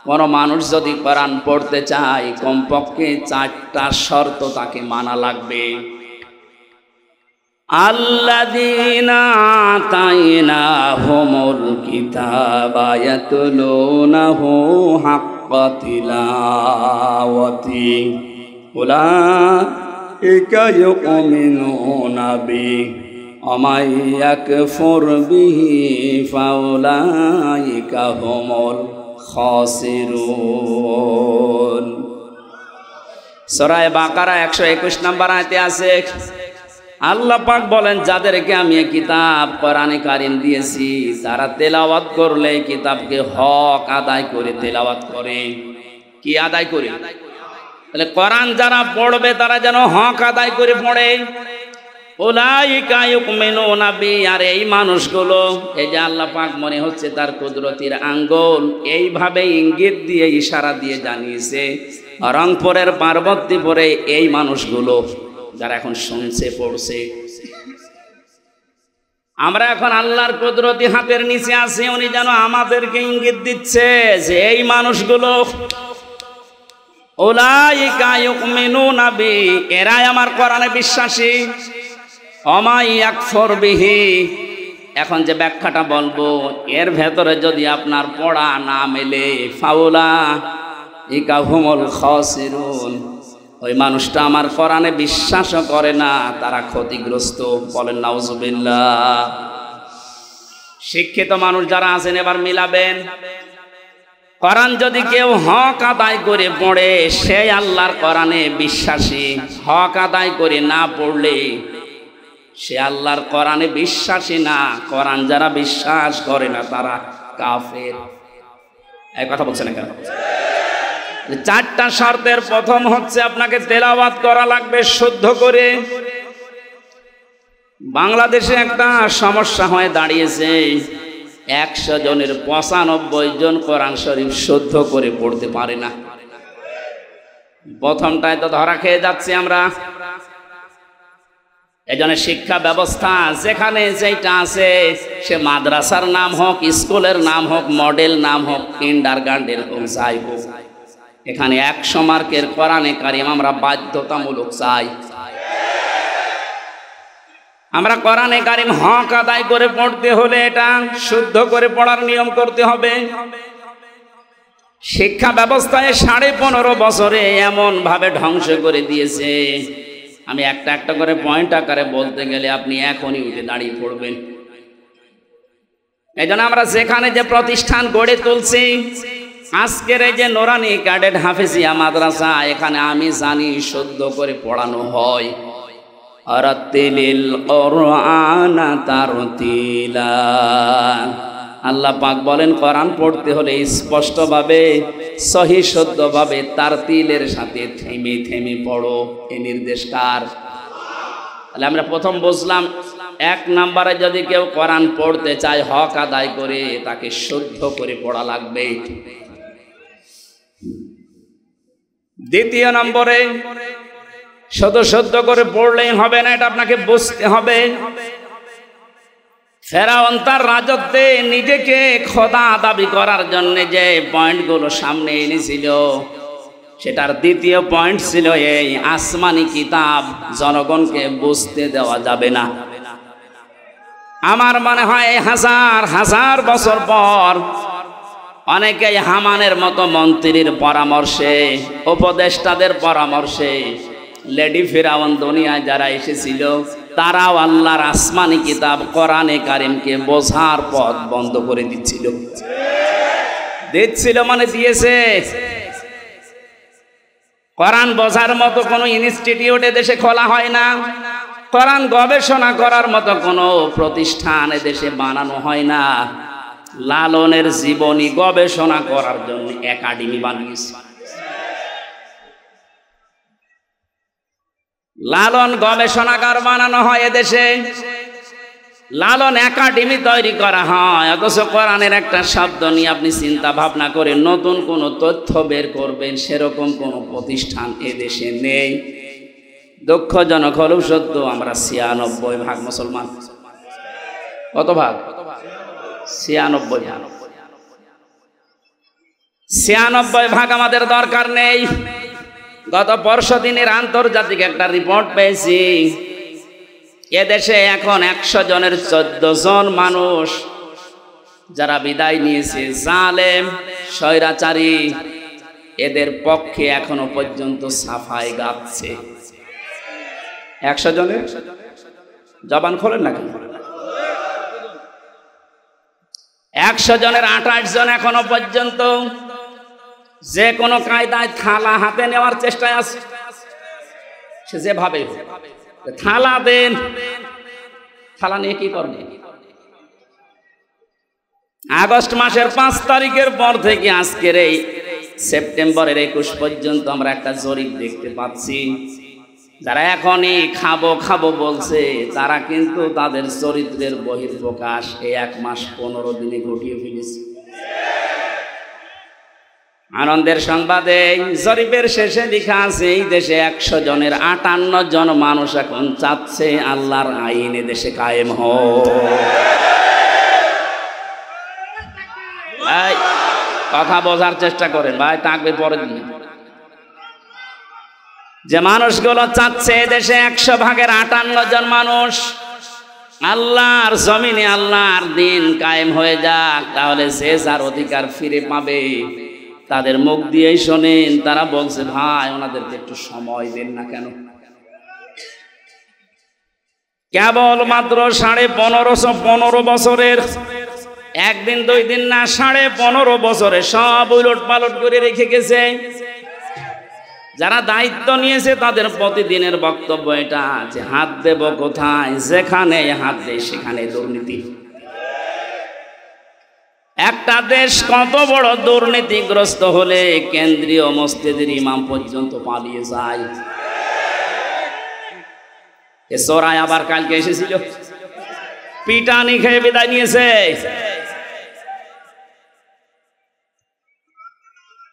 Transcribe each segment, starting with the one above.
কোনো মানুষ যদি কোরআন পড়তে চায় কমপক্ষে 4টা শর্ত তাকে মানা লাগবে। আল্লাযীনা আতাইনাহুমুল কিতাবা ইয়াতলুনাহু হাক্কা তিলাওয়াতি উলাইকা ইউমিনুনা বিহি ওয়া মান ইয়াকফুর বিহি ফাউলাইকা হুমুল খাসিরুন। সূরা বাকারা 121 নম্বর আয়াতে আছে, আল্লাহ পাক বলেন, যাদেরকে আমি এই কিতাব কোরআনে কারীম দিয়েছি তারা তেলাওয়াত করলে কিতাবকে হক আদায় করে তেলাওয়াত করে। কি আদায় করে? তাহলে কোরআন যারা পড়বে তারা যেন হক আদায় করে পড়ে। উলাইকা ইউমিনুনা বিহি, আর এই মানুষগুলো, এই যে আল্লাহ পাক মনে হচ্ছে তার কুদরতির আঙ্গুল এইভাবে ইঙ্গিত দিয়ে ইশারা দিয়ে জানিয়েছে রংপুরের পার্বতীপুরে এই মানুষগুলো যারা এখন শুনছে পড়ছে, আমরা এখন আল্লাহর কুদরতি হাতের নিচে আছি, উনি যেন আমাদেরকে ইঙ্গিত দিচ্ছে যে এই মানুষগুলো উলাইকা ইউমিনুনা বিহি, এরাই আমার কোরআনে বিশ্বাসী। ওয়া মান ইয়াকফুর বিহি, এখন যে ব্যাখ্যাটা বলবো এর ভেতরে যদি আপনার পড়া না মেলে ফাউলাইকা হুমুল খাসিরুন, ওই মানুষটা আমার কোরআনে বিশ্বাসও করে না, তারা ক্ষতিগ্রস্ত। বলেন নাউজুবিল্লাহ। শিক্ষিত মানুষ যারা আছেন এবার মিলাবেন, কোরআন যদি কেউ হক আদায় করে পড়ে সে আল্লাহর কোরআনে বিশ্বাসী, হক আদায় করে না পড়লে সে আল্লাহর কোরআনে বিশ্বাসী না। কোরআন যারা বিশ্বাস করে না তারা কাফের। এই কথা বলছেন না কেন? 4টা শর্তের প্রথম হচ্ছে আপনাকে তেলাওয়াত করা লাগবে শুদ্ধ করে। বাংলাদেশে একটা সমস্যা হয়ে দাঁড়িয়েছে, 100 জনের 95 জন কোরআন শরীফ শুদ্ধ করে পড়তে পারে না। প্রথমটায় তো ধরা খেয়ে যাচ্ছি আমরা। এজন্য শিক্ষা ব্যবস্থা যেখানে যেটা আছে, সে মাদ্রাসার নাম হোক, স্কুলের নাম হোক, মডেল নাম হোক, কিন্ডারগার্টেন হোক, যাই হোক, এখানে 100 মার্কের কোরআনে কারীম আমরা বাধ্যতামূলক চাই। আমরা কোরআনে কারীম হক আদায় করে পড়তে হলে এটা শুদ্ধ করে পড়ার নিয়ম করতে হবে। শিক্ষা ব্যবস্থায় 15.5 বছরে এমন ভাবে ধ্বংস করে দিয়েছে, আমি একটা একটা করে পয়েন্ট আকারে বলতে গেলে আপনি এখনই উঠে দাঁড়িয়ে পড়বেন। এই জন্য আমরা যেখানে যে প্রতিষ্ঠান গড়ে তুলছি, আজকের এই যে নুরানি ক্যাডেট হাফেজিয়া মাদ্রাসা, এখানে আমি জানি শুদ্ধ করে পড়ানো হয়। আরাতিলিল কুরআনা তারতিলা, আল্লাহ পাক বলেন কোরআন পড়তে হলে স্পষ্টভাবে সহি শুদ্ধভাবে তারতিলের সাথে থেমে থেমে পড়ো। এই নির্দেশ কার? তাহলে আমরা প্রথম বুঝলাম 1 নম্বরে যদি কেউ কোরআন পড়তে চায় হক আদায় করে, তাকে শুদ্ধ করে পড়া লাগবে। দ্বিতীয় নম্বরে শুধু শুদ্ধ করে পড়লেই হবে না, এটা আপনাকে বুঝতে হবে। ফেরাউন তার রাজত্বে নিজেকে খোদা দাবি করার জন্য যে পয়েন্টগুলো সামনে এনেছিল, সেটার দ্বিতীয় পয়েন্ট ছিল এই আসমানি কিতাব জনগণকে বুঝতে দেওয়া যাবে না। আমার মনে হয় 1000 বছর পর অনেকেই হামানের মতো মন্ত্রীর পরামর্শে, উপদেষ্টাদের পরামর্শে, লেডি ফেরাউন দুনিয়ায় যারা এসেছিল তারাও আল্লাহর আসমানি কিতাব কোরআনে কারীমকে বোঝার পথ বন্ধ করে দিচ্ছিল। মানে দিয়েছে। কোরআন বোঝার মতো কোনো ইনস্টিটিউট দেশে খোলা হয় না, কোরআন গবেষণা করার মতো কোনো প্রতিষ্ঠান দেশে বানানো হয় না। লালনের জীবনী গবেষণা করার জন্য একাডেমি বানিয়েছে। লালন গবেষণাগার বানানো হয় এদেশে, লালন একাডেমি তৈরি করা হয়, অথচ কোরআনের একটা শব্দ নিয়ে আপনি চিন্তা ভাবনা করে নতুন কোনো তথ্য বের করবেন সেরকম কোনো প্রতিষ্ঠান এদেশে নেই। দুঃখজনক হলেও সত্য, আমরা 96% মুসলমান। কত ভাগ? 96 ভাগ। 96 আমাদের দরকার নেই। গত পরশু দিনের আন্তর্জাতিক একটা রিপোর্ট পেয়েছি, এদেশে এখন 100 জনের 14 জন মানুষ যারা বিদায় নিয়েছে, জালেম স্বৈরাচারী, এদের পক্ষে এখনো পর্যন্ত সাফাই গাচ্ছে। 100 জনের জবান খোলেন না কেন? 100 জনের 28 জন এখনো পর্যন্ত যে কোনো কায়দায় থালা হাতে নেওয়ার চেষ্টায় আছে। সে যেভাবে থালা দেন, থালা নিয়ে কি করবে? আগস্ট মাসের 5 তারিখের পর থেকে আজকের এই সেপ্টেম্বরের 21 পর্যন্ত আমরা একটা জরিপ দেখতে পাচ্ছি, যারা এখনই খাবো খাবো বলছে তারা কিন্তু তাদের চরিত্রের বহিঃপ্রকাশ এই 1 মাস 15 দিনে ঘটিয়ে ফেলেছে। আনন্দের সংবাদে জরিপের শেষে লেখা আছে, এই দেশে 100 জনের 58 জন মানুষ এখন চাচ্ছে আল্লাহর আইন এ দেশে কায়েম হোক। ভাই কথা বোঝার চেষ্টা করেন ভাই, তাকবীর পরে দিন। যে মানুষগুলো চাচ্ছে দেশে 100 ভাগের 58 জন মানুষ আল্লাহর জমিনে আল্লাহর দিন কায়েম হয়ে যাক, তাহলে সে যার অধিকার ফিরে পাবে। তাদের মুখ দিয়েই শোনেন, তারা বলছে ভাই ওনাদেরকে একটু সময় দেন না কেন? কেবল মাত্র 1515 বছরের, একদিন 2 দিন না, 15.5 বছরে সব উলট পালট করে রেখে গেছে। যারা দায়িত্ব নিয়েছে তাদের প্রতিদিনের বক্তব্য এটা যে হাত দেব কোথায়, যেখানে হাত দেয় সেখানে দুর্নীতি। একটা দেশ কত বড় দুর্নীতিগ্রস্ত হলে কেন্দ্রীয় মসজিদের ইমাম পর্যন্ত পালিয়ে যায়। এ চোরাই আবার কালকে এসেছিল, পিটানি খেয়ে বিদায় নিয়েছে।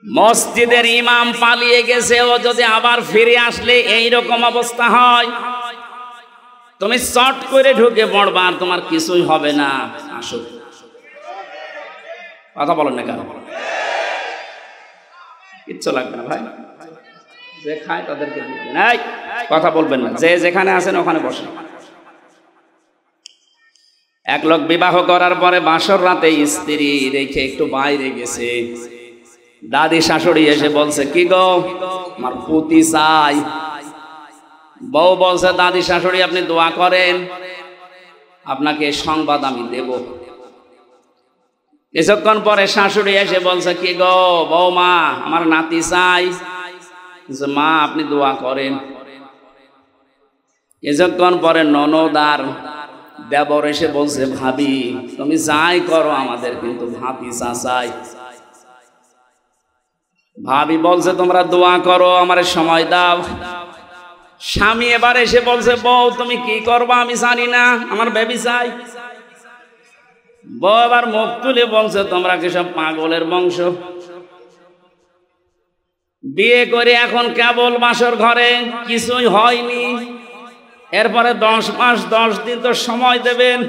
মসজিদের ইমাম পালিয়ে গেছে, ও যদি আবার ফিরে আসলে এইরকম অবস্থা হয়, তুমি চট করে ঢুকে পড়বা, আর তোমার কিছুই হবে না। আসো, কথা বলেন না কেন? কিচ্ছু লাগবে না ভাই, যে খায় তাদেরকে দিবেন। এই কথা বলবেন না, যে যেখানে আছেন ওখানে বসেন। এক লোক বিবাহ করার পরে বাসর রাতে স্ত্রী রেখে একটু বাইরে গেছে। দাদি শাশুড়ি এসে বলছে, কি গো আমার পুতি চাই। বউ বলছে, দাদি শাশুড়ি আপনি দোয়া করেন, আপনাকে সংবাদ আমি দেব। কিছুক্ষণ পরে শাশুড়ি এসে বলছে, কি গো বৌমা আমার নাতি চাই। মা আপনি দোয়া করেন। কিছুক্ষণ পরে ননদ আর দেবর এসে বলছে, ভাবি তুমি যাই করো আমাদের কিন্তু ভাতিজা চাই। ভাবি বলছে, তোমরা দোয়া করো, আমার সময় দাও। স্বামী এবার এসে বলছে, বউ তুমি কি করবা আমি জানি না, আমার বেবি চাই। বউ এবার মুখ তুলে বলছে, তোমরা কি সব পাগলের বংশ? বিয়ে করে এখন কেবল বাসর ঘরে, কিছুই হয়নি। এরপরে 10 মাস 10 দিন তো সময় দেবেন।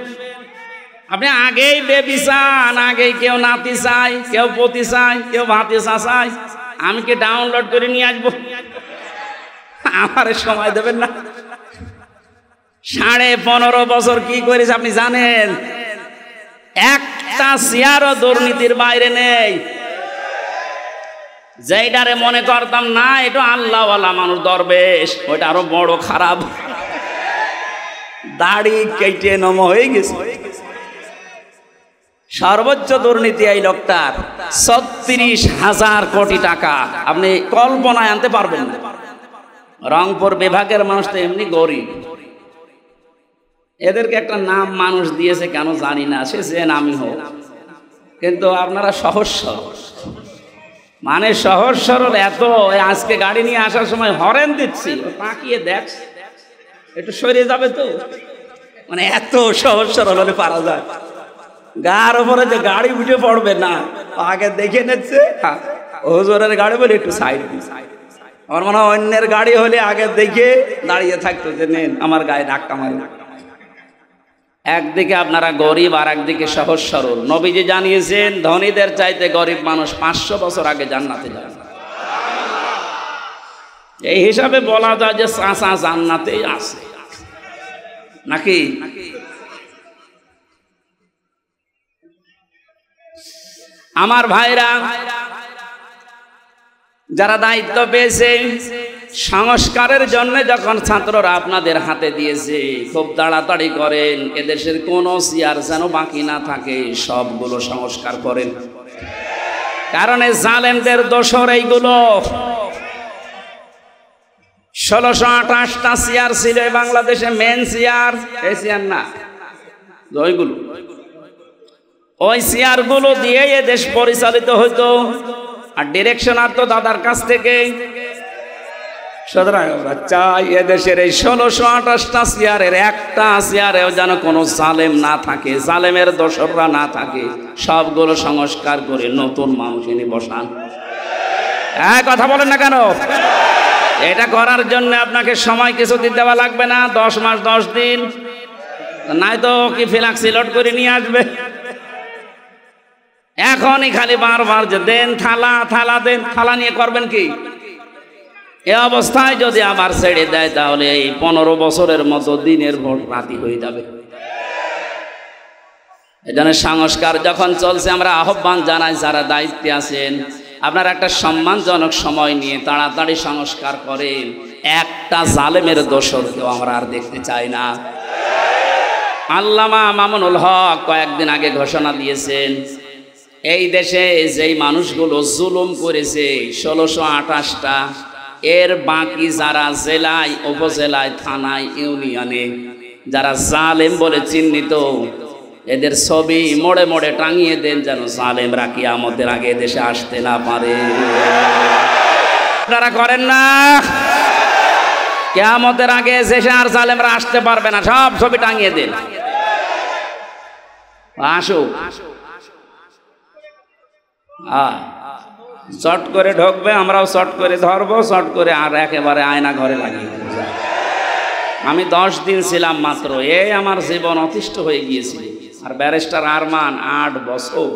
আপনি আগেই বেবি চান, আগেই কেউ নাতি চাই, কেউ পতি চাই, কেউ ভাতিজা চাই। আমি কি ডাউনলোড করে নিয়ে আসবো? আমার সময় দেবেন না? 15.5 বছর কি করেছে আপনি জানেন? একটা চেয়ারও দুর্নীতির বাইরে নেই। যেইটারে মনে করতাম না এটা আল্লাহওয়ালা মানুষ দরবেশ, ওইটা আরো বড় খারাপ। দাড়ি কেটে নম হয়ে গেছে। সর্বোচ্চ দুর্নীতি এই লোকটার 36,000 কোটি টাকা। আপনি কল্পনায় আনতে পারবেন না। রংপুর বিভাগের মানুষ তো এমনি গরিব, এদেরকে একটা নাম মানুষ দিয়েছে কেন জানি না, সে যে নামই হোক, কিন্তু আপনারা সহজ সরল, মানে সহজ সরল এত। আজকে গাড়ি নিয়ে আসার সময় হরেন দিচ্ছি, তাকিয়ে দেখ একটু সরে যাবে তো, মানে এত সহজ সরল হলে পারা যায়। গার উপরে যে গাড়ি উঠে পড়বে না, আগে দেখে নিচ্ছে হুজুরের গাড়ি বলে একটু সাইড দিচ্ছে। আমার মনে হয় অন্যের গাড়ি হলে আগে দেখে দাঁড়িয়ে থাকতো যে নেন আমার গায়ে ধাক্কা মারি। একদিকে আপনারা গরিব আর একদিকে সহজ সরল। নবীজি জানিয়েছেন ধনীদের চাইতে গরিব মানুষ 500 বছর আগে জান্নাতে যাবে। এই হিসাবে বলা যায় যে চাচা জান্নাতেই আছে নাকি? আমার ভাইরা যারা দায়িত্ব পেয়েছে সংস্কারের জন্য, যখন ছাত্ররা আপনাদের হাতে দিয়েছে, খুব তাড়াতাড়ি করেন, এদেশের কোনো চেয়ার যেন বাকি না থাকে, সবগুলো সংস্কার করেন। কারণ এই জালেমদের দোসর এইগুলো। 1628টা চেয়ার ছিল বাংলাদেশে, মেন চেয়ার, এই চেয়ার না, ওইগুলো, ওই চেয়ারগুলো দিয়ে এ দেশ পরিচালিত হইতো, আর ডিরেকশন আসতো দাদার কাছ থেকে। সুতরাং আমরা চাই এদেশের এই 1628টা চেয়ারের একটা চেয়ারেও যেন কোনো জালেম না থাকে, জালেমের দোসররা না থাকে, সবগুলো সংস্কার করে নতুন মানুষ এনে বসান। কথা বলেন না কেন? এটা করার জন্য আপনাকে সময় কিছুদিন দেওয়া লাগবে না, 10 মাস 10 দিন, নাই তো কি ফিলাক্সিলোড করে নিয়ে আসবে। এখনই খালি বারবার যে দেন থালা, থালা দেন, থালা নিয়ে করবেন কি? এ অবস্থায় যদি আবার ছেড়ে দেয় তাহলে এই 15 বছরের মতো দিনের ভোট রাতি হয়ে যাবে। এজন্য সংস্কার যখন চলছে, আমরা আহ্বান জানাই যারা দায়িত্বে আছেন, আপনারা একটা সম্মানজনক সময় নিয়ে তাড়াতাড়ি সংস্কার করেন। একটা জালেমের দোসরকেও আমরা আর দেখতে চাই না। আল্লামা মামুনুল হক কয়েকদিন আগে ঘোষণা দিয়েছেন, এই দেশে যেই মানুষগুলো জুলুম করেছে 1628টা, এর বাকি যারা জেলায়, উপজেলায়, থানায়, ইউনিয়নে যারা জালেম বলে চিহ্নিত, এদের ছবি মোড়ে মোড়ে টাঙিয়ে দেন, যেন জালেমরা কিয়ামতের আগে দেশে আসতে না পারে। আপনারা করেন না? কিয়ামতের আগে দেশে আর জালেমরা আসতে পারবে না, সব ছবি টাঙিয়ে দেন। আসো, শর্ট করে ঢুকবে, আমরাও শর্ট করে ধরবো, শর্ট করে আর একেবারে আয়না ঘরে লাগিয়ে দেবো। আমি 10 দিন ছিলাম মাত্র, এই আমার জীবন অতিষ্ঠ হয়ে গিয়েছিল। আর ব্যারিস্টার আরমান 8 বছর।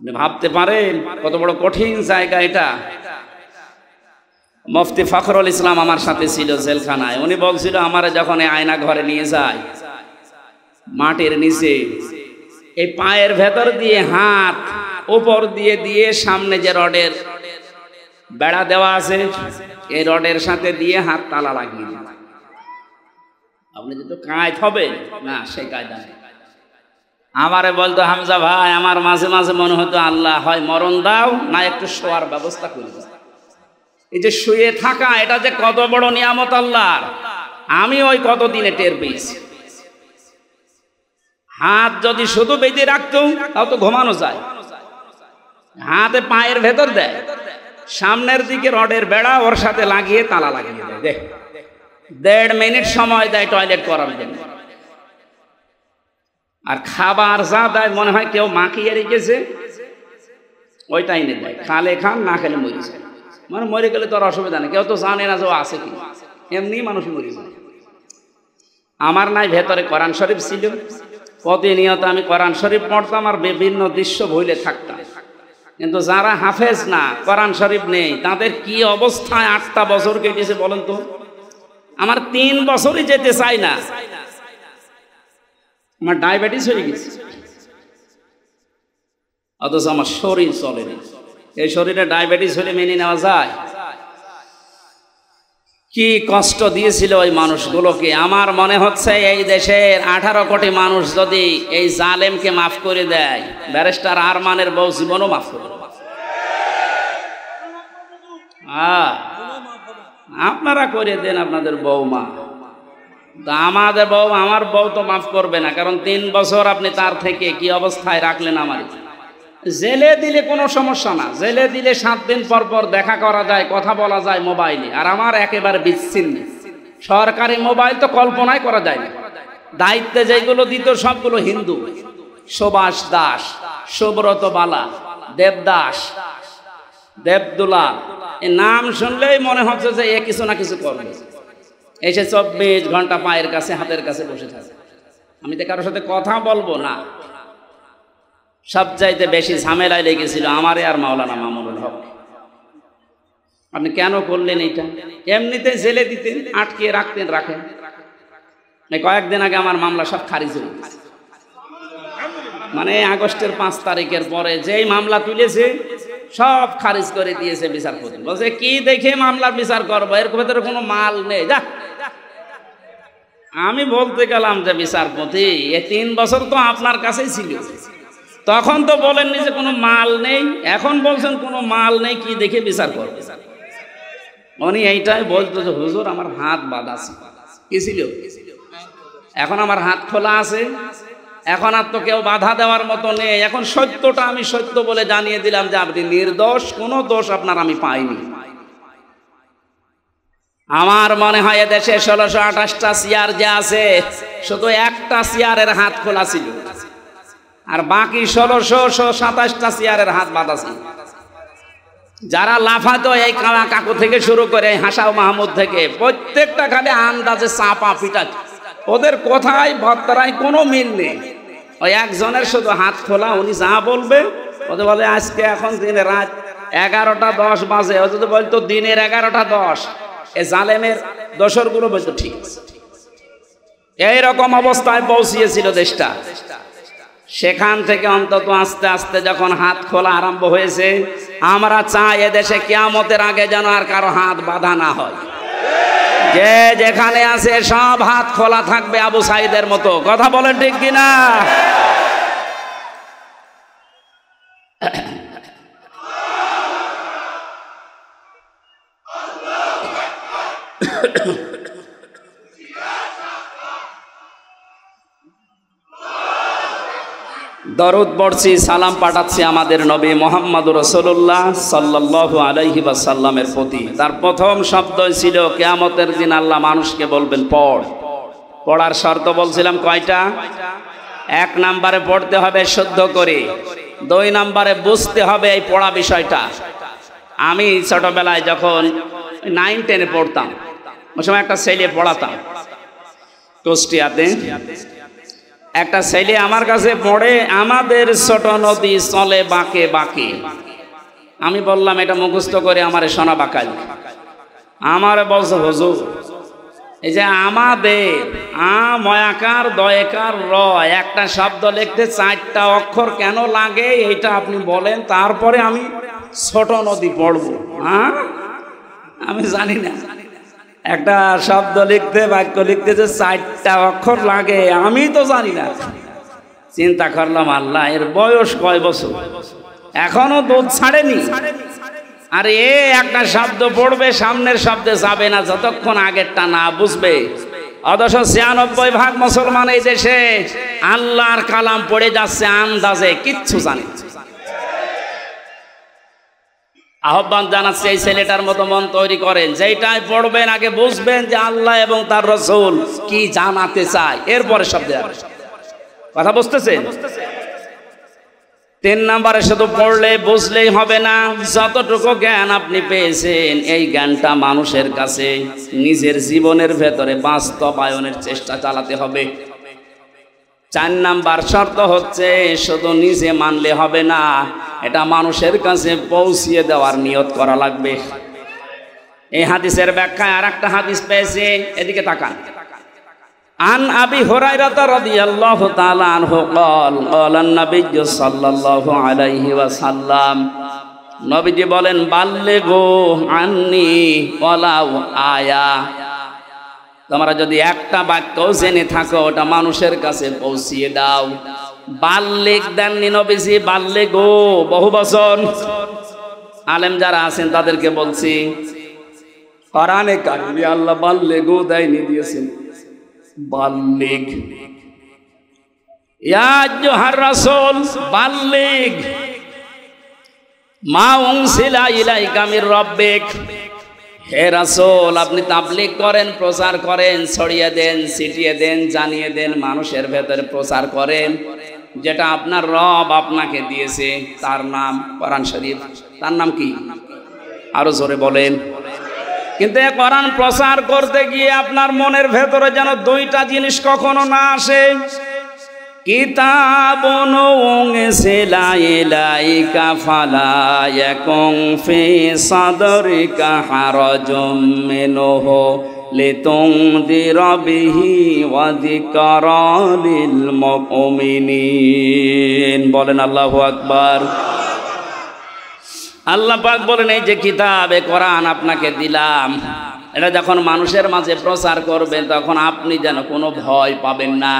ভাবতে পারেন কত বড় কঠিন জায়গা এটা। মুফতি ফখরুল ইসলাম আমার সাথে ছিল জেলখানায়। উনি বলছিল, আমারে যখন এই আয়না ঘরে নিয়ে যায়, মাটির নিচে এই পায়ের ভেতর দিয়ে হাত উপর দিয়ে দিয়ে সামনে যে রডের বেড়া দেওয়া আছে, এই রডের সাথে দিয়ে হাত তালা লাগিয়ে দিন। আপনি যেহেতু কায়দ হবে না, সেই কায়দা নেই। আমারে বলতো, হামজা ভাই, আমার মাঝে মাঝে মনে হতো আল্লাহ হয় মরণ দাও, না একটু শোয়ার ব্যবস্থা করে দাও। এই যে শুয়ে থাকা, এটা যে কত বড় নিয়ামত আল্লাহর, আমি ওই কতদিনে টের পেয়েছি। হাত যদি শুধু বেঁধে রাখতো তাও তো ঘুমানো যায়। হাতে পায়ের ভেতর দেয়, সামনের দিকে রডের বেড়া, ওর সাথে লাগিয়ে তালা লাগিয়ে দেয়। দেখ, 1.5 মিনিট সময় দেয় টয়লেট করার জন্য। আর খাবার যা দেয় মনে হয় কেউ মাখিয়ে রেখেছে, ওইটাই এনে দেয়। খালে খান, না খেলে মরে যায়। মানে মরে গেলে তো আর অসুবিধা নেই, কেউ তো জানে না যে ও আছে কি, এমনি মানুষ মরে যায়। আমার নাই ভেতরে কোরআন শরীফ ছিল, প্রতিনিয়ত আমি কোরআন শরীফ পড়তাম আর বিভিন্ন দৃশ্য ভুলে থাকতাম। কিন্তু যারা হাফেজ না, কোরআন শরীফ নেই, তাদের কি অবস্থায় 8টা বছর কেটেছে বলেন তো? আমার 3 বছরই যেতে চাই না, আমার ডায়াবেটিস হয়ে গেছে, অথচ আমার শরীর চলে না। এই শরীরে ডায়াবেটিস হলে মেনে নেওয়া যায়? কি কষ্ট দিয়েছিল ওই মানুষগুলোকে। আমার মনে হচ্ছে এই দেশের 18 কোটি মানুষ যদি এই জালেমকে মাফ করে দেয়, ব্যারিস্টার আরমানের বউ জীবনও মাফ করে। আপনারা করে দেন আপনাদের বউমা, আমাদের বউ, আমার বউ তো মাফ করবে না। কারণ 3 বছর আপনি তার থেকে কি অবস্থায় রাখলেন। আমার জেলে দিলে কোনো সমস্যা না, জেলে দিলে 7 দিন পর পর দেখা করা যায়, কথা বলা যায় মোবাইলে। আর আমার একেবারে বিচ্ছিন্ন, সরকারি মোবাইল তো কল্পনাই করা যায় না। দায়িত্বে যেগুলো দিত সবগুলো হিন্দু, সুভাষ দাস, সুব্রত বালা, দেবদাস, দেবদুলাল, এই নাম শুনলেই মনে হচ্ছে যে এ কিছু না কিছু করবে। এসে 24 ঘন্টা পায়ের কাছে, হাতের কাছে বসে থাকে। আমি তো কারোর সাথে কথা বলবো না। সবচাইতে বেশি ঝামেলায় লেগেছিল আমারে আর মাওলানা মামুনুল হক। আপনি কেন করলেন এইটা? এমনিতে জেলে দিতেন, আটকে রাখতেন, রাখেন। কয়েকদিন আগে আমার মামলা সব খারিজ হয়ে গেছে। মানে আগস্টের 5 তারিখের পরে যেই মামলা তুলেছে সব খারিজ করে দিয়েছে বিচারপতি। বলছে কি দেখে মামলার বিচার করবো, এর ভেতরে কোনো মাল নেই, যা। আমি বলতে গেলাম যে বিচারপতি, এ 3 বছর তো আপনার কাছেই ছিল, তখন তো বলেননি যে কোনো মাল নেই, এখন বলছেন কোনো মাল নেই, কি দেখে বিচার করবে? উনি এইটাই বলতো যে হুজুর আমার হাত বাঁধা ছিল। কি ছিল? এখন আমার হাত খোলা আছে, এখন আর তো কেউ বাধা দেওয়ার মতো নেই। এখন সত্যটা আমি সত্য বলে জানিয়ে দিলাম যে আপনি নির্দোষ, কোনো দোষ আপনার আমি পাইনি। আমার মনে হয় এদেশে 1628টা চেয়ার যে আছে, শুধু একটা চেয়ারের হাত খোলা ছিল, আর বাকি 1627টা চেয়ারের হাত বাঁধা ছিল। যারা লাফাতো এই কাকু থেকে শুরু করে হাসাও মাহমুদ থেকে, প্রত্যেকটা খালি আন্দাজে চাপা পিটা, ওদের কথায় বার্তায় কোনো মিল নেই। ওই একজনের শুধু হাত খোলা, উনি যা বলবে ওদের বলে আজকে এখন দিনে রাত 11টা 10 বাজে, ও যদি বলতো দিনের 11টা 10, এ জালেমের দোসরগুলো বলতো ঠিক আছে। এইরকম অবস্থায় পৌঁছিয়েছিল দেশটা। সেখান থেকে অন্তত আস্তে আস্তে যখন হাত খোলা আরম্ভ হয়েছে, আমরা চাই এদেশে কিয়ামতের আগে যেন আর কারো হাত বাঁধা না হয়। যে যেখানে আছে সব হাত খোলা থাকবে আবু সাইদের মতো। কথা বলেন ঠিক কিনা? দরুদ পড়ছি, সালাম পাঠাচ্ছি আমাদের নবী মুহাম্মদুর রাসূলুল্লাহ সাল্লাল্লাহু আলাইহি ওয়াসাল্লামের প্রতি। তার প্রথম শব্দ ছিল কিয়ামতের দিন আল্লাহ মানুষকে বলবেন পড়। পড়ার শর্ত বলছিলাম কয়টা? 1 নম্বরে পড়তে হবে শুদ্ধ করে, 2 নম্বরে বুঝতে হবে এই পড়া বিষয়টা। আমি ছোটবেলায় যখন 9-10-এ পড়তাম, ওই সময় একটা ছেলে পড়াতাম কুষ্টিয়াতে। একটা ছেলে আমার কাছে পড়ে, আমাদের ছোট নদী চলে বাঁকে বাঁকে। আমি বললাম এটা মুখস্থ করে আমারে শোনা বাকাল। আমারে বলছে হুজুর এই যে আমাদের ময়াকার দয়কার র একটা শব্দ লিখতে 4টা অক্ষর কেন লাগে এইটা আপনি বলেন, তারপরে আমি ছোট নদী পড়বো। আমি জানি না একটা শব্দ লিখতে, বাক্য লিখতে যে 4টা অক্ষর লাগে, আমি তো জানি না। চিন্তা করলাম আল্লাহ এর বয়স কয় বছর, এখনো দুধ ছাড়েনি, আর এ একটা শব্দ পড়বে সামনের শব্দে যাবে না যতক্ষণ আগেরটা না বুঝবে। অথচ 96% মুসলমান এই দেশে আল্লাহর কালাম পড়ে যাচ্ছে আন্দাজে, কিচ্ছু জানে। আহ্বান জানাচ্ছে এই ছেলেটার মতো মন তৈরি করেন, যেটাই পড়বেন আগে বুঝবেন যে আল্লাহ এবং তার রাসূল কি জানাতে চায়, এরপরে শব্দে কথা বুঝতেছেন। 3 নম্বরে শুধু পড়লে বুঝলেই হবে না, যতটুকু জ্ঞান আপনি পেয়েছেন এই জ্ঞানটা মানুষের কাছে নিজের জীবনের ভেতরে বাস্তবায়নের চেষ্টা চালাতে হবে। 4 নাম্বার শর্ত হচ্ছে শুধু নিজে মানলে হবে না, এটা মানুষের কাছে পৌঁছিয়ে দেওয়ার নিয়ত করা লাগবে। এই হাদিসের ব্যাখ্যায় আর একটা হাদিস পেয়েছে, এদিকে তাকান। আন আবি হুরায়রা রাদিয়াল্লাহু তাআলা আনহু قال قال النبي সাল্লাল্লাহু আলাইহি ওয়াসাল্লাম, নবীজি বলেন বাল্লিগু আন্নি ওয়ালাউ আয়া, তোমরা যদি একটা বাক্য জেনে থাকো ওটা মানুষের কাছে পৌঁছিয়ে দাও। বাল্লিগ দেননি নবীজি, বাল্লিগু বহু বচন। আলেম যারা আছেন তাদেরকে বলছি, কোরআনে কারিমে আল্লাহ বাল্লিগু দেয়নি, দিয়েছেন বাল্লিগ। ইয়া আইয়ুহার রাসূল বাল্লিগ মা উনসিলা ইলাইকা মির রাব্বিক, হে রাসূল আপনি তাবলীগ করেন, প্রচার করেন, ছড়িয়ে দেন, ছিটিয়ে দেন, জানিয়ে দেন, মানুষের ভেতরে প্রচার করেন যেটা আপনার রব আপনাকে দিয়েছে, তার নাম কোরআন শরীফ। তার নাম কি? আরো জোরে বলেন। কিন্তু এই কোরআন প্রচার করতে গিয়ে আপনার মনের ভেতরে যেন 2টা জিনিস কখনো না আসে। কিতাবুন উনজিলা ইলাইকা ফালা ইয়াকুন ফি সাদরিকা হারাজুম মিনহু লিতুনদিরা বিহি ওয়া যিকরা লিল মুমিনিন। বলেন আল্লাহু আকবার। আল্লাহ পাক বলেন, এই যে কিতাবে কোরআন আপনাকে দিলাম, এটা যখন মানুষের মাঝে প্রচার করবেন তখন আপনি যেন কোনো ভয় পাবেন না,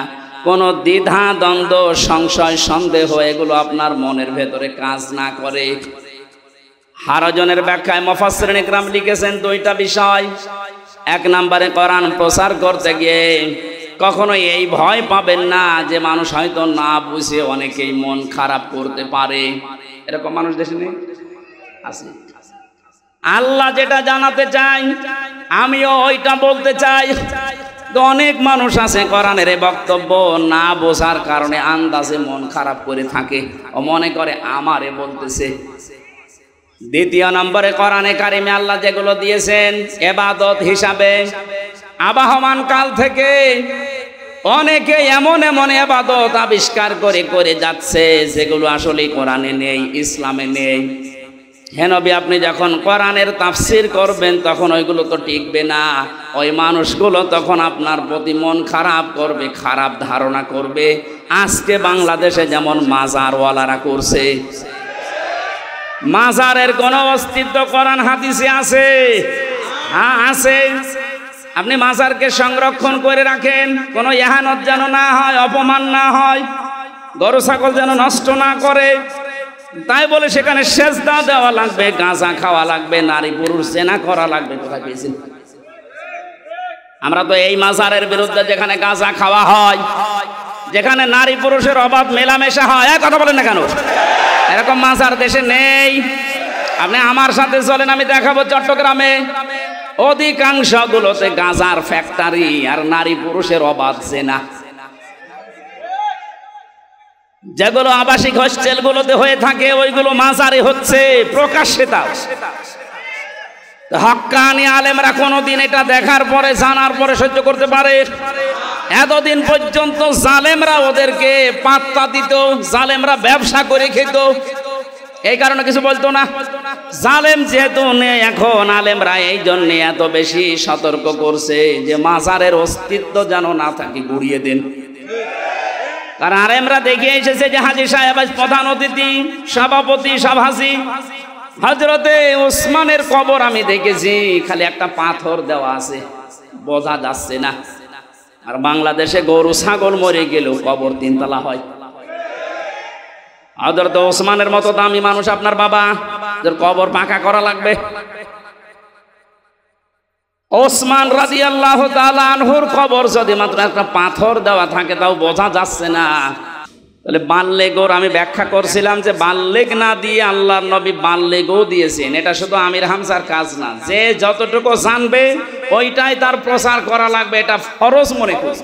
কোনো দ্বিধা দ্বন্দ্ব সংশয় সন্দেহ এগুলো আপনার মনের ভেতরে কাজ না করে। হারাজনের ব্যাখ্যায় মুফাসসিরিন ইকরাম লিখেছেন দুইটা বিষয়। এক নম্বরে কোরআন প্রচার করতে গিয়ে কখনো এই ভয় পাবেন না যে মানুষ হয়তো না বুঝে অনেকেই মন খারাপ করতে পারে। এরকম মানুষ দেশে নেই? আছে। আল্লাহ যেটা জানাতে চাই আমিও ওইটা বলতে চাই। অনেক মানুষ আছে কোরআনের বক্তব্য না বোঝার কারণে আন্দাজে মন খারাপ করে থাকে ও মনে করে আমারে বলতেছে। দ্বিতীয় নম্বরে কোরআনে কারিমে আল্লাহ যেগুলো দিয়েছেন ইবাদত হিসাবে আবাহমান কাল থেকে অনেকে এমন এমন ইবাদত আবিষ্কার করে করে যাচ্ছে যেগুলো আসলে কোরআনে নেই, ইসলামে নেই। হে নবী, আপনি যখন কোরআনের তাফসীর করবেন তখন ওইগুলো তো টিকবে না। ওই মানুষগুলো তখন আপনার প্রতি মন খারাপ করবে, খারাপ ধারণা করবে। আজকে বাংলাদেশে যেমন মাজারওয়ালারা করছে, মাজারের কোনো অস্তিত্ব কোরআন হাদিসে আছে? হ্যাঁ আছে। আপনি মাজারকে সংরক্ষণ করে রাখেন, কোনো ইহানত যেন না হয়, অপমান না হয়, গরু ছাগল যেন নষ্ট না করে। তাই বলে সেখানে সেজদা দেওয়া লাগবে, গাঁজা খাওয়া লাগবে, নারী পুরুষ জেনা করা লাগবে? কোথায় পেয়েছেন? আমরা তো এই মাজারের বিরুদ্ধে। যেখানে গাঁজা খাওয়া হয়, যেখানে নারী পুরুষের অবাধ মেলামেশা হয়, কথা বলেন না কেন? এরকম মাজার দেশে নেই। আপনি আমার সাথে চলেন, আমি দেখাবো চট্টগ্রামে অধিকাংশ গুলোতে গাঁজার ফ্যাক্টরি আর নারী পুরুষের অবাধ জেনা। যেগুলো আবাসিক হোস্টেল গুলোতে হয়ে থাকে ওইগুলো মাজারে হচ্ছে প্রকাশ্যে। তাও হক্কানি আলেমরা কোনোদিন এটা দেখার পরে জানার পরে সহ্য করতে পারে? এতদিন পর্যন্ত জালেমরা ওদেরকে পাত্তা দিত, জালেমরা ব্যবসা করে খেত, এই কারণে কিছু বলতো না। জালেম যেহেতু নেই এখন, আলেমরা এই জন্য এত বেশি সতর্ক করছে যে মাজারের অস্তিত্ব যেন না থাকে, গুড়িয়ে দেন। কারণ আলেমরা দেখে এসেছে যে হাজী সাহেব প্রধান অতিথি, সভাপতি, সভাসী হযরতে ওসমানের কবর আমি দেখেছি, খালি একটা পাথর দেওয়া আছে, বোঝা যাচ্ছে না। আর বাংলাদেশে গরু ছাগল মরে গেলেও কবর তিনতলা হয়। হযরত ওসমানের মতো দামি মানুষ আপনার বাবা, যার কবর পাকা করা লাগবে। ওসমান রাদিয়াল্লাহু তাআলা আনহুর কবর যদি মাত্র একটা পাথর দেওয়া থাকে তাও বোঝা যাচ্ছে না। তাহলে বাল্লেগোর আমি ব্যাখ্যা করছিলাম যে বাল্লেগ না দিয়ে আল্লাহর নবী বাল্লেগও দিয়েছেন। এটা শুধু আমির হামজার কাজ না, যে যতটুকু জানবে ওইটাই তার প্রচার করা লাগবে, এটা ফরজ মনে করি।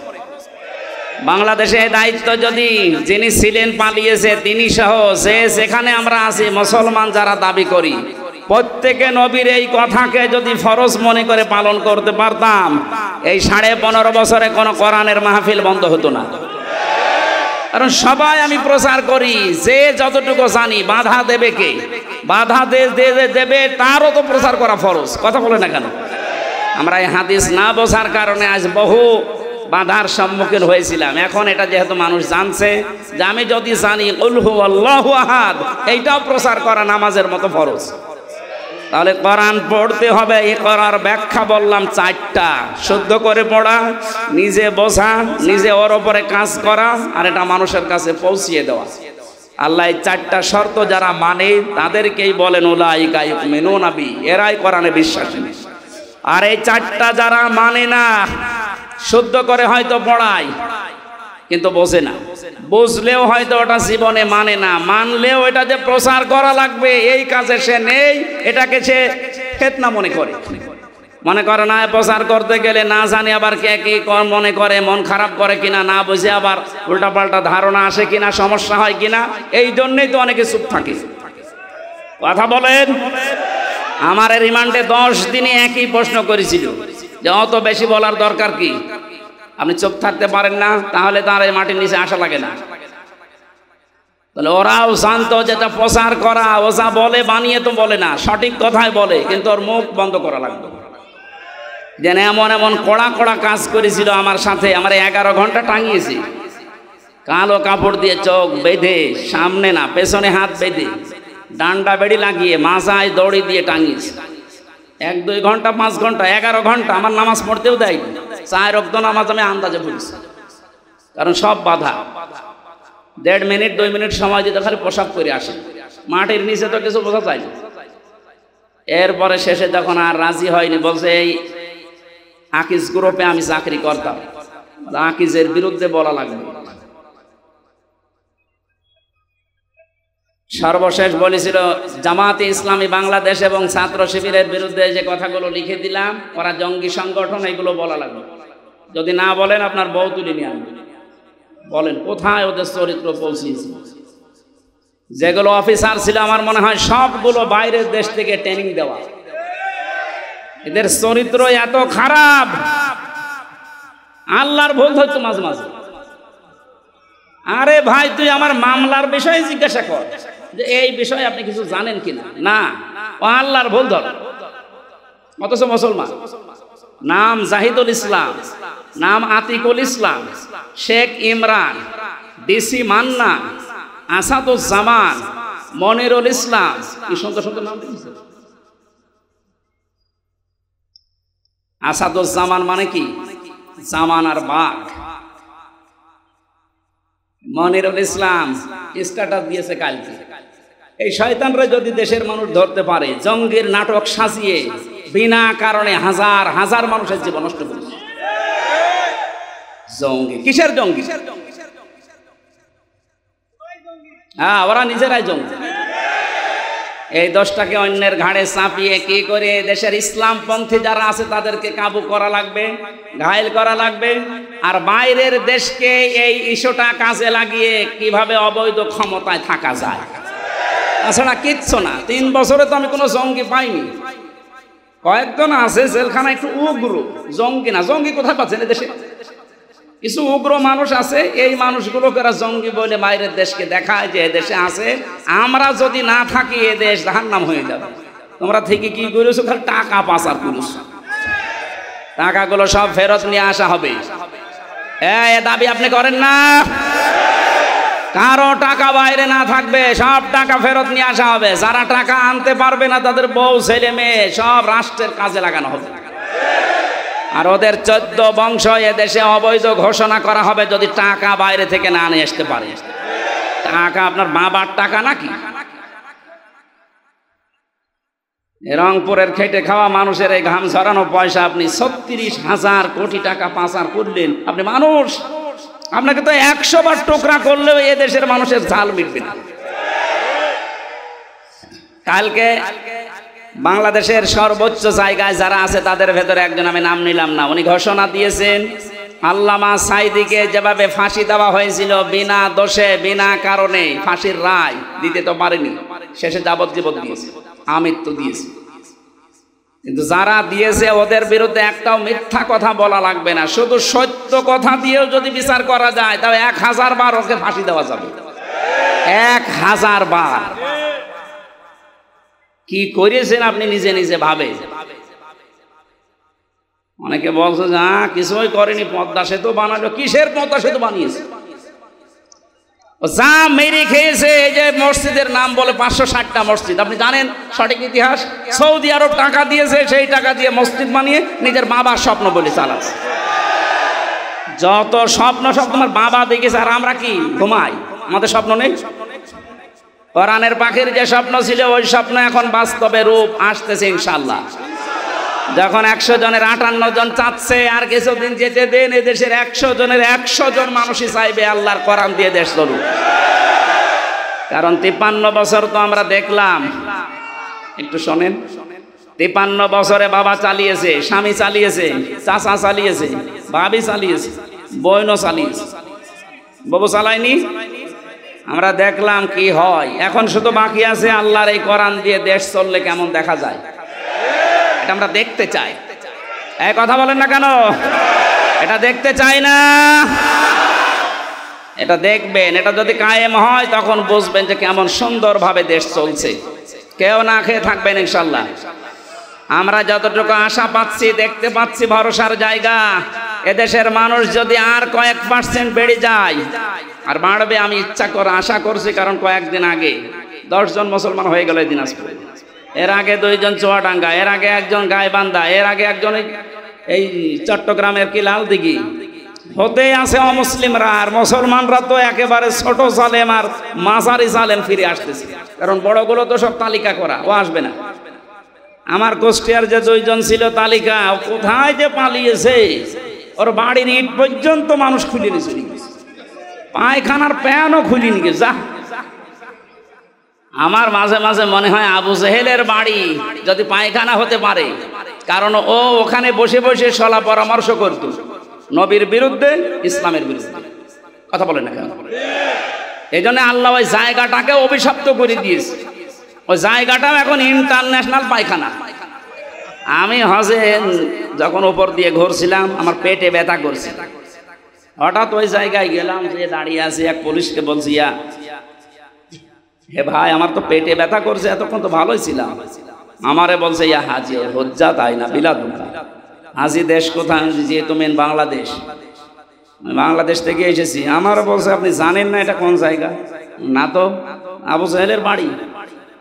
বাংলাদেশে দায়িত্ব যদি যিনি ছিলেন পালিয়েছে তিনি সহ যে যেখানে আমরা আছি মুসলমান যারা দাবি করি, প্রত্যেকে নবীর এই কথাকে যদি ফরজ মনে করে পালন করতে পারতাম, এই 15.5 বছরে কোনো কোরআনের মাহফিল বন্ধ হতো না। কারণ সবাই আমি প্রচার করি, যে যতটুকু জানি। বাধা দেবে কে? বাধা দেবে তারও তো প্রচার করা ফরজ। কথা বলে না কেন? আমরা এই হাদিস না বোঝার কারণে আজ বহু বাধার সম্মুখীন হয়েছিলাম। এখন এটা যেহেতু মানুষ জানছে যে আমি যদি জানি কুল হুয়াল্লাহু আহাদ, এইটাও প্রচার করা নামাজের মতো ফরজ। তাহলে কোরআন পড়তে হবে। এই করার ব্যাখ্যা বললাম 4টা: শুদ্ধ করে পড়া, নিজে বোঝা, নিজে ওর উপরে কাজ করা, আর এটা মানুষের কাছে পৌঁছিয়ে দেওয়া। আল্লাহ এই 4টা শর্ত যারা মানে তাদেরকেই বলেন উলাইকা ইউমিনুনা বি, এরাই কোরআনে বিশ্বাসী। আর এই 4টা যারা মানে না, শুদ্ধ করে হয়তো পড়ায় কিন্তু বোঝে না, বুঝলেও হয়তো ওটা জীবনে মানে না, মানলেও এটা যে প্রচার করা লাগবে এই কাজে সে নেই, এটাকে সে ফিতনা মনে করে। মনে করে না প্রচার করতে গেলে না জানি আবার কে কি মনে করে, মন খারাপ করে কিনা, না বুঝে আবার উল্টাপাল্টা ধারণা আসে কিনা, সমস্যা হয় কিনা, এই জন্যই তো অনেকে চুপ থাকে। কথা বলেন। আমার রিমান্ডে 10 দিনে একই প্রশ্ন করেছিল যে অত বেশি বলার দরকার কি? আপনি চুপ থাকতে পারেন না, তাহলে তার এই মাটির নিচে আসা লাগে না। তাহলে ওরাও জানতো যেটা প্রচার করা, ওজা বলে বানিয়ে তো বলে না, সঠিক কথাই বলে, কিন্তু ওর মুখ বন্ধ করা লাগবে। যেন এমন এমন কড়া কড়া কাজ করেছিল আমার সাথে, আমার 11 ঘন্টা টাঙিয়েছি, কালো কাপড় দিয়ে চোখ বেঁধে, সামনে না পেছনে হাত বেঁধে, ডান্ডা বেড়ি লাগিয়ে মাথায় দড়ি দিয়ে টাঙিয়েছি। 1-2 ঘন্টা 5 ঘন্টা 11 ঘন্টা আমার নামাজ পড়তেও দেয়, 4 ওয়াক্ত নামাজ আমি আন্দাজে পড়েছি, কারণ সব বাধা। 1.5 মিনিট 2 মিনিট সময় দিতে খালি পোশাক করে আসে, মাটির নিচে তো কিছু বোঝা যায় না। এরপরে শেষে যখন আর রাজি হয়নি, বলছে এই আকিজ গ্রুপে আমি চাকরি করতাম, আকিজের বিরুদ্ধে বলা লাগবে। সর্বশেষ বলেছিল জামাতে ইসলামী বাংলাদেশ এবং ছাত্র শিবিরের বিরুদ্ধে যে কথাগুলো লিখে দিলাম, ওরা জঙ্গি সংগঠন, এগুলো বলা লাগবে। যদি না বলেন আপনার বউ তুলে নিয়ে আনবেন। বলেন কোথায় ওদের চরিত্র পৌঁছিয়েছে। যেগুলো অফিসার ছিল আমার মনে হয় সবগুলো বাইরের দেশ থেকে ট্রেনিং দেওয়া। এদের চরিত্র এত খারাপ, আল্লাহর ভুল হয়তো মাঝে মাঝে। আরে ভাই, তুই আমার মামলার বিষয়ে জিজ্ঞাসা কর যে এই বিষয়ে আপনি কিছু জানেন কিনা। না, ও আল্লাহর ভুল ধর, অথচ মুসলমান। নাম জাহিদুল ইসলাম, নাম আতিকুল ইসলাম, শেখ ইমরান, ডিসি মান্না, আসাদুজ্জামান, মনিরুল ইসলাম, কি সুন্দর সুন্দর নাম দিয়েছে। আসাদুজ্জামান মানে কি? জামানার বাঘ। মনিরুল ইসলাম স্ট্যাটাস দিয়েছে কালকে, এই শয়তানরা যদি দেশের মানুষ ধরতে পারে, জঙ্গির নাটক সাজিয়ে বিনা কারণে হাজার হাজার মানুষের জীবন নষ্ট করেছে। জঙ্গি কিসের জঙ্গি? হ্যাঁ, ওরা নিজেরাই জঙ্গি। এই দোষটাকে অন্যের ঘাড়ে চাপিয়ে কি করে দেশের ইসলামপন্থী যারা আছে তাদেরকে কাবু করা লাগবে, ঘায়েল করা লাগবে। আর বাইরের দেশকে এই ইস্যুটা কাজে লাগিয়ে কিভাবে অবৈধ ক্ষমতায় থাকা যায়, তাছাড়া কিচ্ছু না। 3 বছরে তো আমি কোনো জঙ্গি পাইনি। কয়েকজন আছে জেলখানা একটু উগ্র, জঙ্গি না। জঙ্গি কোথায় পাচ্ছেন? দেশে কিছু উগ্র মানুষ আছে, এই মানুষগুলোকে জঙ্গি বলে বাইরের দেশকে দেখায় যে দেশে আছে। আমরা যদি না থাকি এ দেশ জাহান্নাম হয়ে যাবে। তোমরা থেকে কি করেছো? খালি টাকা পাচার করেছো। টাকাগুলো সব ফেরত নিয়ে আসা হবে। এ দাবি আপনি করেন না? কারো টাকা বাইরে না থাকবে, সব টাকা ফেরত নিয়ে আসা হবে। যারা টাকা আনতে পারবে না তাদের বউ ছেলে মেয়ে সব রাষ্ট্রের কাজে লাগানো হবে। আর ওদের 14 বংশ এদেশে অবৈধ ঘোষণা করা হবে যদি টাকা বাইরে থেকে না নিয়ে আসতে পারে। টাকা আপনার বাবার টাকা নাকি? রংপুরের খেটে খাওয়া মানুষের এই ঘাম ঝরানো পয়সা আপনি 36,000 কোটি টাকা পাচার করলেন। আপনি মানুষ, আপনাকে তো 100 বার টুকরা করলেও এ দেশের মানুষের ঝাল মিটবে না। কালকে বাংলাদেশের সর্বোচ্চ জায়গায় যারা আছে তাদের ভেতরে একজন, আমি নাম নিলাম না, উনি ঘোষণা দিয়েছেন আল্লামা সাঈদীকে যেভাবে ফাঁসি দেওয়া হয়েছিল বিনা দোষে বিনা কারণে, ফাঁসির রায় দিতে তো পারেনি, শেষে যাবজ্জীবন দিয়েছে, আমৃত্যু দিয়েছে। কিন্তু যারা দিয়েছে ওদের বিরুদ্ধে একটাও মিথ্যা কথা বলা লাগবে না, শুধু সত্য কথা দিয়েও যদি বিচার করা যায় তাহলে 1000 বার ওকে ফাঁসি দেওয়া যাবে। 1000 বার। কি করেছেন আপনি নিজে নিজে ভাবে। অনেকে বলছে যে কিছুই করেনি, পদ্মা সেতু বানালো। কিসের পদ্মা সেতু বানিয়েছে? যা মেরে খেয়েছে। এই যে মসজিদের নাম বলে 560টা মসজিদ, আপনি জানেন সঠিক ইতিহাস? সৌদি আরব টাকা দিয়েছে, সেই টাকা দিয়ে মসজিদ বানিয়ে নিজের বাবার স্বপ্ন বলে চালাচ্ছে। যত স্বপ্ন সব তোমার বাবা দেখেছে, আর আমরা কি ঘুমাই? আমাদের স্বপ্ন নেই? কোরআনের পাখির যে স্বপ্ন ছিল ওই স্বপ্ন এখন বাস্তবে রূপ আসতেছে ইনশাআল্লাহ। যখন 100 জনের 58 জন চাচ্ছে, আর কিছুদিন যেতে দেন, এদেশের 100 জনের 100 জন মানুষই চাইবে আল্লাহর কোরআন দিয়ে দেশ চলুক। কারণ 53 বছর তো আমরা দেখলাম, একটু শোনেন, 53 বছরে বাবা চালিয়েছে, স্বামী চালিয়েছে, চাচা চালিয়েছে, ভাবি চালিয়েছে, বোনও চালিয়েছে, বাবু চালায়নি। আমরা দেখলাম কি হয়। এখন শুধু বাকি আছে আল্লাহর এই কোরআন দিয়ে দেশ চললে কেমন দেখা যায়, এটা আমরা দেখতে চাই। এই কথা বলেন না কেন? এটা দেখতে চাই না। এটা দেখবেন, এটা যদি কায়েম হয় তখন বুঝবেন যে কেমন সুন্দরভাবে দেশ চলছে। কেউ না খেয়ে থাকবেন ইনশাল্লাহ। আমরা যতটুকু আশা পাচ্ছি, দেখতে পাচ্ছি ভরসার জায়গা, এদেশের মানুষ যদি আর কয়েক % বেড়ে যায়, আর বাড়বে আমি ইচ্ছা করে আশা করছি, কারণ কয়েকদিন আগে 10 জন মুসলমান হয়ে গেল এই দিনাজপুরে, এর আগে 2 জন চুয়াডাঙ্গা, এর আগে 1 জন গাইবান্ধা, এর আগে 1 জন এই চট্টগ্রামের কি লালদিঘি। হতেই আছে অমুসলিমরা, আর মুসলমানরা তো একেবারে ছোট সালেম আর মাঝারি সালেম ফিরে আসতেছে, কারণ বড়গুলো তো সব তালিকা করা, ও আসবে না। আমার কুষ্টিয়ার যে 2 জন ছিল তালিকা, কোথায় যে পালিয়েছে, ওর বাড়ির ইট পর্যন্ত মানুষ খুলে নিয়ে চলে গেছে, পায়খানার প্যানও খুলে নিয়ে গেছে। আমার মাঝে মাঝে মনে হয় আবু জেহেলের বাড়ি যদি পায়খানা হতে পারে, কারণ ও ওখানে বসে বসে সলা পরামর্শ করত নবীর বিরুদ্ধে, ইসলামের বিরুদ্ধে। কথা বলেন না কেন? এই জন্য আল্লাহ ওই জায়গাটাকে অভিশপ্ত করে দিয়েছে। ওই জায়গাটাও এখন ইন্টারন্যাশনাল পায়খানা। আমি হজে যখন উপর দিয়ে ঘুরছিলাম, আমার পেটে ব্যথা করছে, হঠাৎ ওই জায়গায় গেলাম, যে দাঁড়িয়ে আছে, এক পুলিশকে বলছি, হে ভাই, আমার তো পেটে ব্যথা করছে, এতক্ষণ তো ভালোই ছিলাম। আমারে বলছে, ইয়া হাজি হজ্জা, তাই না বিলাদ। হাজি দেশ কোথায়? যেহেতু মেন বাংলাদেশ, বাংলাদেশ থেকে এসেছি। আমারও বলছে, আপনি জানেন না এটা কোন জায়গা? না তো। আবু জেহেলের বাড়ি।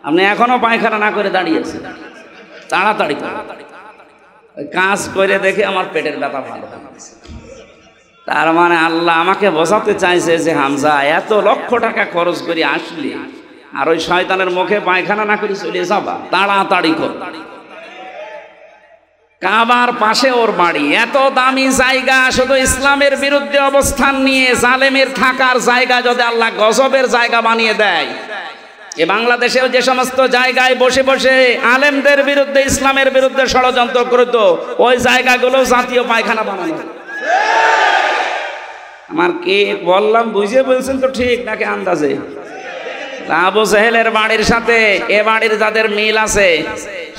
আপনি এখনো পায়খানা না করে দাঁড়িয়ে আছেন, তাড়াতাড়ি কাজ করে দেখে আমার পেটের ব্যথা ভালো হয়েছে। তার মানে আল্লাহ আমাকে বোঝাতে চাইছে যে হামজা, এত লক্ষ টাকা খরচ করে আসলে আর ওই শয়তানের মুখে পায়খানা না করে চলে যাবা, তাড়াতাড়ি কর। কাবার পাশে ওর বাড়ি, এত দামি জায়গা, শুধু ইসলামের বিরুদ্ধে অবস্থান নিয়ে জালেমের থাকার জায়গা যদি আল্লাহ গজবের জায়গা বানিয়ে দেয়, এ বাংলাদেশেও যে সমস্ত জায়গায় বসে বসে আলেমদের বিরুদ্ধে, ইসলামের বিরুদ্ধে ষড়যন্ত্র করত, ওই জায়গাগুলো জাতীয় পায়খানা বানানো। আমার কে বললাম বুঝে বলছেন তো ঠিক নাকি আন্দাজে? আবু জেহেলের বাড়ির সাথে এ বাড়ির যাদের মিল আছে,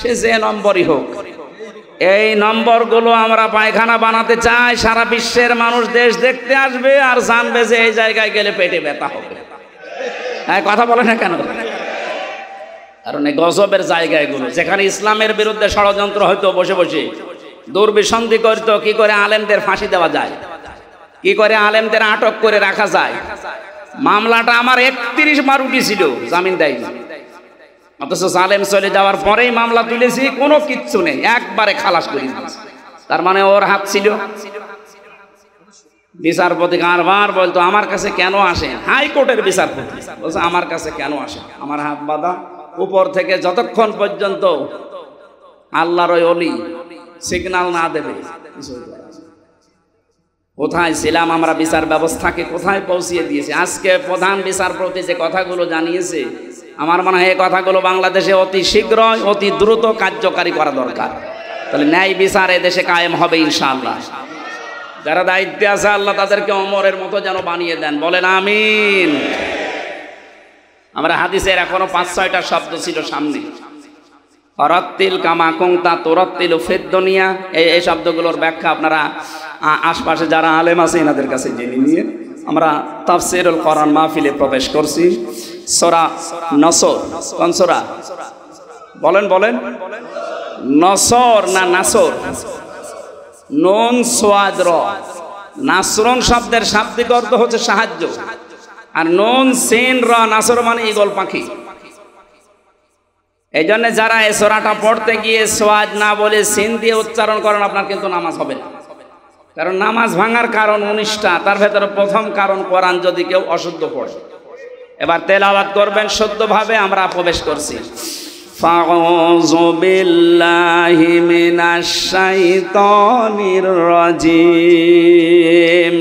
সে যে নম্বরই হোক, এই নম্বরগুলো আমরা পায়খানা বানাতে চাই। সারা বিশ্বের মানুষ দেশ দেখতে আসবে আর জানবে যে এই জায়গায় গেলে পেটে ব্যথা হবে। হ্যাঁ, কথা বলে না কেন? কারণ এই গজবের জায়গাগুলো, যেখানে ইসলামের বিরুদ্ধে ষড়যন্ত্র হয়তো বসে বসে দুর্বিসন্ধি করত, কি করে আলেমদের ফাঁসি দেওয়া যায়, কি করে আলেমদের আটক করে রাখা যায়। মামলাটা আমার 31 বার উঠেছিল, জামিন দেয়নি, অথচ জালেম চলে যাওয়ার পরেই মামলা তুলেছি, কোনো কিচ্ছু নেই, একবারে খালাস করে দিয়েছি। তার মানে ওর হাত ছিল। বিচারপতি বারবার বলতো, আমার কাছে কেন আসেন? হাইকোর্টের বিচারপতি বলছে, আমার কাছে কেন আসেন? আমার হাত বাঁধা। উপর থেকে যতক্ষণ পর্যন্ত আল্লাহর ওই অলি সিগন্যাল না দেবে, কোথায় ছিলাম আমরা, বিচার ব্যবস্থাকে কোথায় পৌঁছিয়ে দিয়েছে। আজকে প্রধান বিচারপতি যে কথাগুলো জানিয়েছে, আমার মনে হয় এই কথাগুলো বাংলাদেশে অতি শীঘ্রই, অতি দ্রুত কার্যকারী করা দরকার। তাহলে ন্যায় বিচার এদেশে কায়েম হবে ইনশাআল্লাহ। যারা দায়িত্বে আছে আল্লাহ তাদেরকে ওমরের মতো যেন বানিয়ে দেন, বলেন আমিন। আমরা হাদিসের এখনো 5-6টা শব্দ ছিল সামনে, অরাত্তিল কামা কুংতা তুরাত্তিলু ফিদ দুনিয়া, এই শব্দগুলোর ব্যাখ্যা আপনারা আশপাশে যারা আলেম আছে এনাদের কাছে জেনে নিয়ে আমরা তাফসীরুল কোরআন মাহফিলে প্রবেশ করছি। সূরা নসর, কোন সূরা বলেন? বলেন নসর না নাসর? নুন সোয়াদ র। নাসরুন শব্দের শাব্দিক অর্থ হচ্ছে সাহায্য, আর নুন সিন র নাসর মানে ঈগল পাখি। এই জন্য যারা এই সূরাটা পড়তে গিয়ে সোয়াদ না বলে সিন দিয়ে উচ্চারণ করেন, আপনার কিন্তু নামাজ হবে না। কারণ নামাজ ভাঙার কারণ 19টা, তার ভেতরে প্রথম কারণ কোরআন যদি কেউ অশুদ্ধ পড়ে। এবার তেলাওয়াত করবেন শুদ্ধভাবে। আমরা প্রবেশ করছি। ফাউযু বিল্লাহি মিনাশ শাইতানির রাজিম।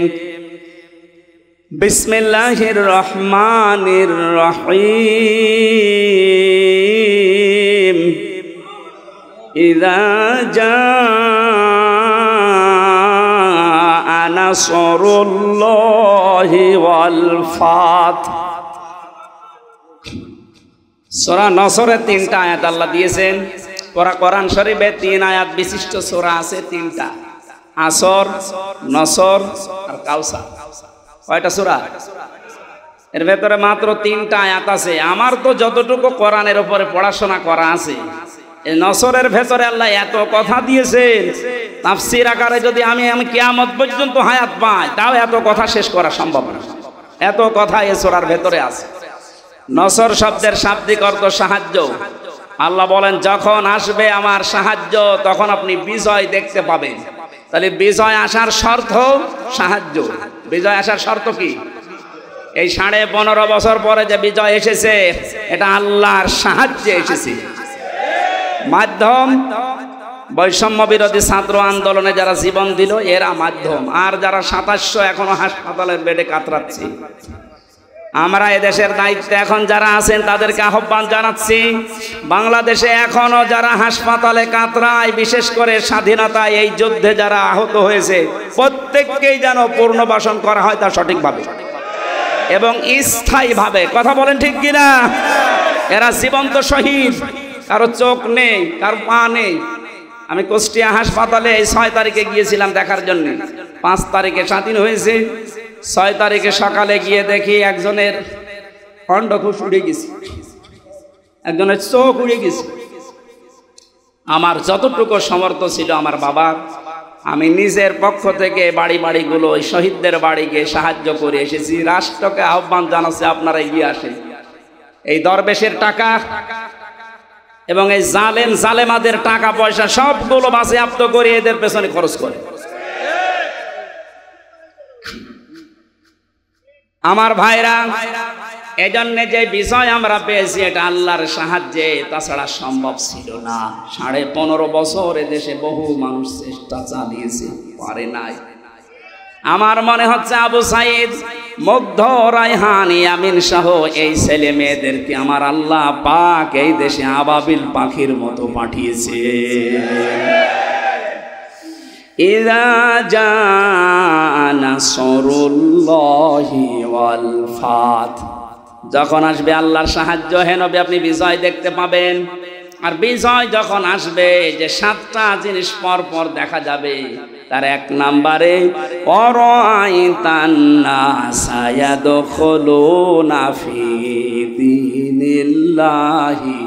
বিসমিল্লাহির রহমানির রহিম। ইযা জাআ নাসরুল্লাহি ওয়াল ফাত। সূরা নসরে 3টা আয়াত আল্লাহ দিয়েছেন। কোরআন শরীফে 3 আয়াত বিশিষ্ট সূরা আছে 3টা। আসর, নসর আর কাউসার। কয়টা সূরা? এর ভেতরে মাত্র 3টা আয়াত আছে। আমার তো যতটুকু কোরআনের উপরে পড়াশোনা করা আছে, এই নসরের ভেতরে আল্লাহ এত কথা দিয়েছেন, তাফসীর আকারে যদি আমি কিয়ামত পর্যন্ত হায়াত পাই তাও এত কথা শেষ করা সম্ভব না। এত কথা এই সূরার ভেতরে আছে। নসর শব্দের শাব্দিক অর্থ সাহায্য। আল্লাহ বলেন যখন আসবে আমার সাহায্য তখন আপনি বিজয় দেখতে পাবেন। তাহলে বিজয় আসার শর্ত সাহায্য। বিজয় আসার শর্ত কি? এই 15.5 বছর পরে যে বিজয় এসেছে এটা আল্লাহর সাহায্যে এসেছে। মাধ্যম বৈষম্য বিরোধী ছাত্র আন্দোলনে যারা জীবন দিল এরা মাধ্যম, আর যারা 2700 এখনো হাসপাতালের বেডে কাতরাচ্ছে, আমরা এদেশের দায়িত্বে এখন যারা আছেন তাদেরকে আহ্বান জানাচ্ছি, বাংলাদেশে এখনো যারা হাসপাতালে কাতরায়, বিশেষ করে স্বাধীনতায় এই যুদ্ধে যারা আহত হয়েছে প্রত্যেককেই যেন পুনর্বাসন করা হয় তা সঠিকভাবে এবং স্থায়ীভাবে। কথা বলেন ঠিক কিনা? এরা জীবন্ত শহীদ, কারো চোখ নেই, কারো পা নেই। আমি কুষ্টিয়া হাসপাতালে এই 6 তারিখে গিয়েছিলাম দেখার জন্য। 5 তারিখে স্বাধীন হয়েছে, 6 তারিখে সকালে গিয়ে দেখি একজনের অন্ডকোষ উড়ে গেছে, একজনের চোখ উড়ে গেছে। আমার যতটুকু সমর্থ ছিল আমার বাবার, আমি নিজের পক্ষ থেকে বাড়িগুলো ওই শহীদদের বাড়ি গিয়ে সাহায্য করে এসেছি। রাষ্ট্রকে আহ্বান জানাচ্ছি আপনারা এগিয়ে আসেন। এই দরবেশের টাকা এবং এই জালেমাদের টাকা পয়সা সবগুলো বাজেয়াপ্ত করে এদের পেছনে খরচ করে। আমার ভাইরা, এজন্য যে বিজয় আমরা পেয়েছি এটা আল্লাহর সাহায্যে, তাছাড়া সম্ভব ছিল না। 15.5 বছর এদেশে বহু মানুষ চেষ্টা চালিয়েছে, পারে নাই। আমার মনে হচ্ছে আবু সাইদ, মুগ্ধ, রায়হান, ইয়ামিন সহ এই ছেলে মেয়েদেরকে আমার আল্লাহ পাক এই দেশে আবাবিল পাখির মতো পাঠিয়েছে। ইযা জাআ নাসরুল্লাহি ওয়াল ফাত, যখন আসবে আল্লাহর সাহায্য, হে নবী আপনি বিজয় দেখতে পাবেন। আর বিজয় যখন আসবে যে 7টা জিনিস পর পর দেখা যাবে, তার 1 নম্বরে অরাইতান নাসা ইয়াদখুলুনা ফি দীনিল্লাহি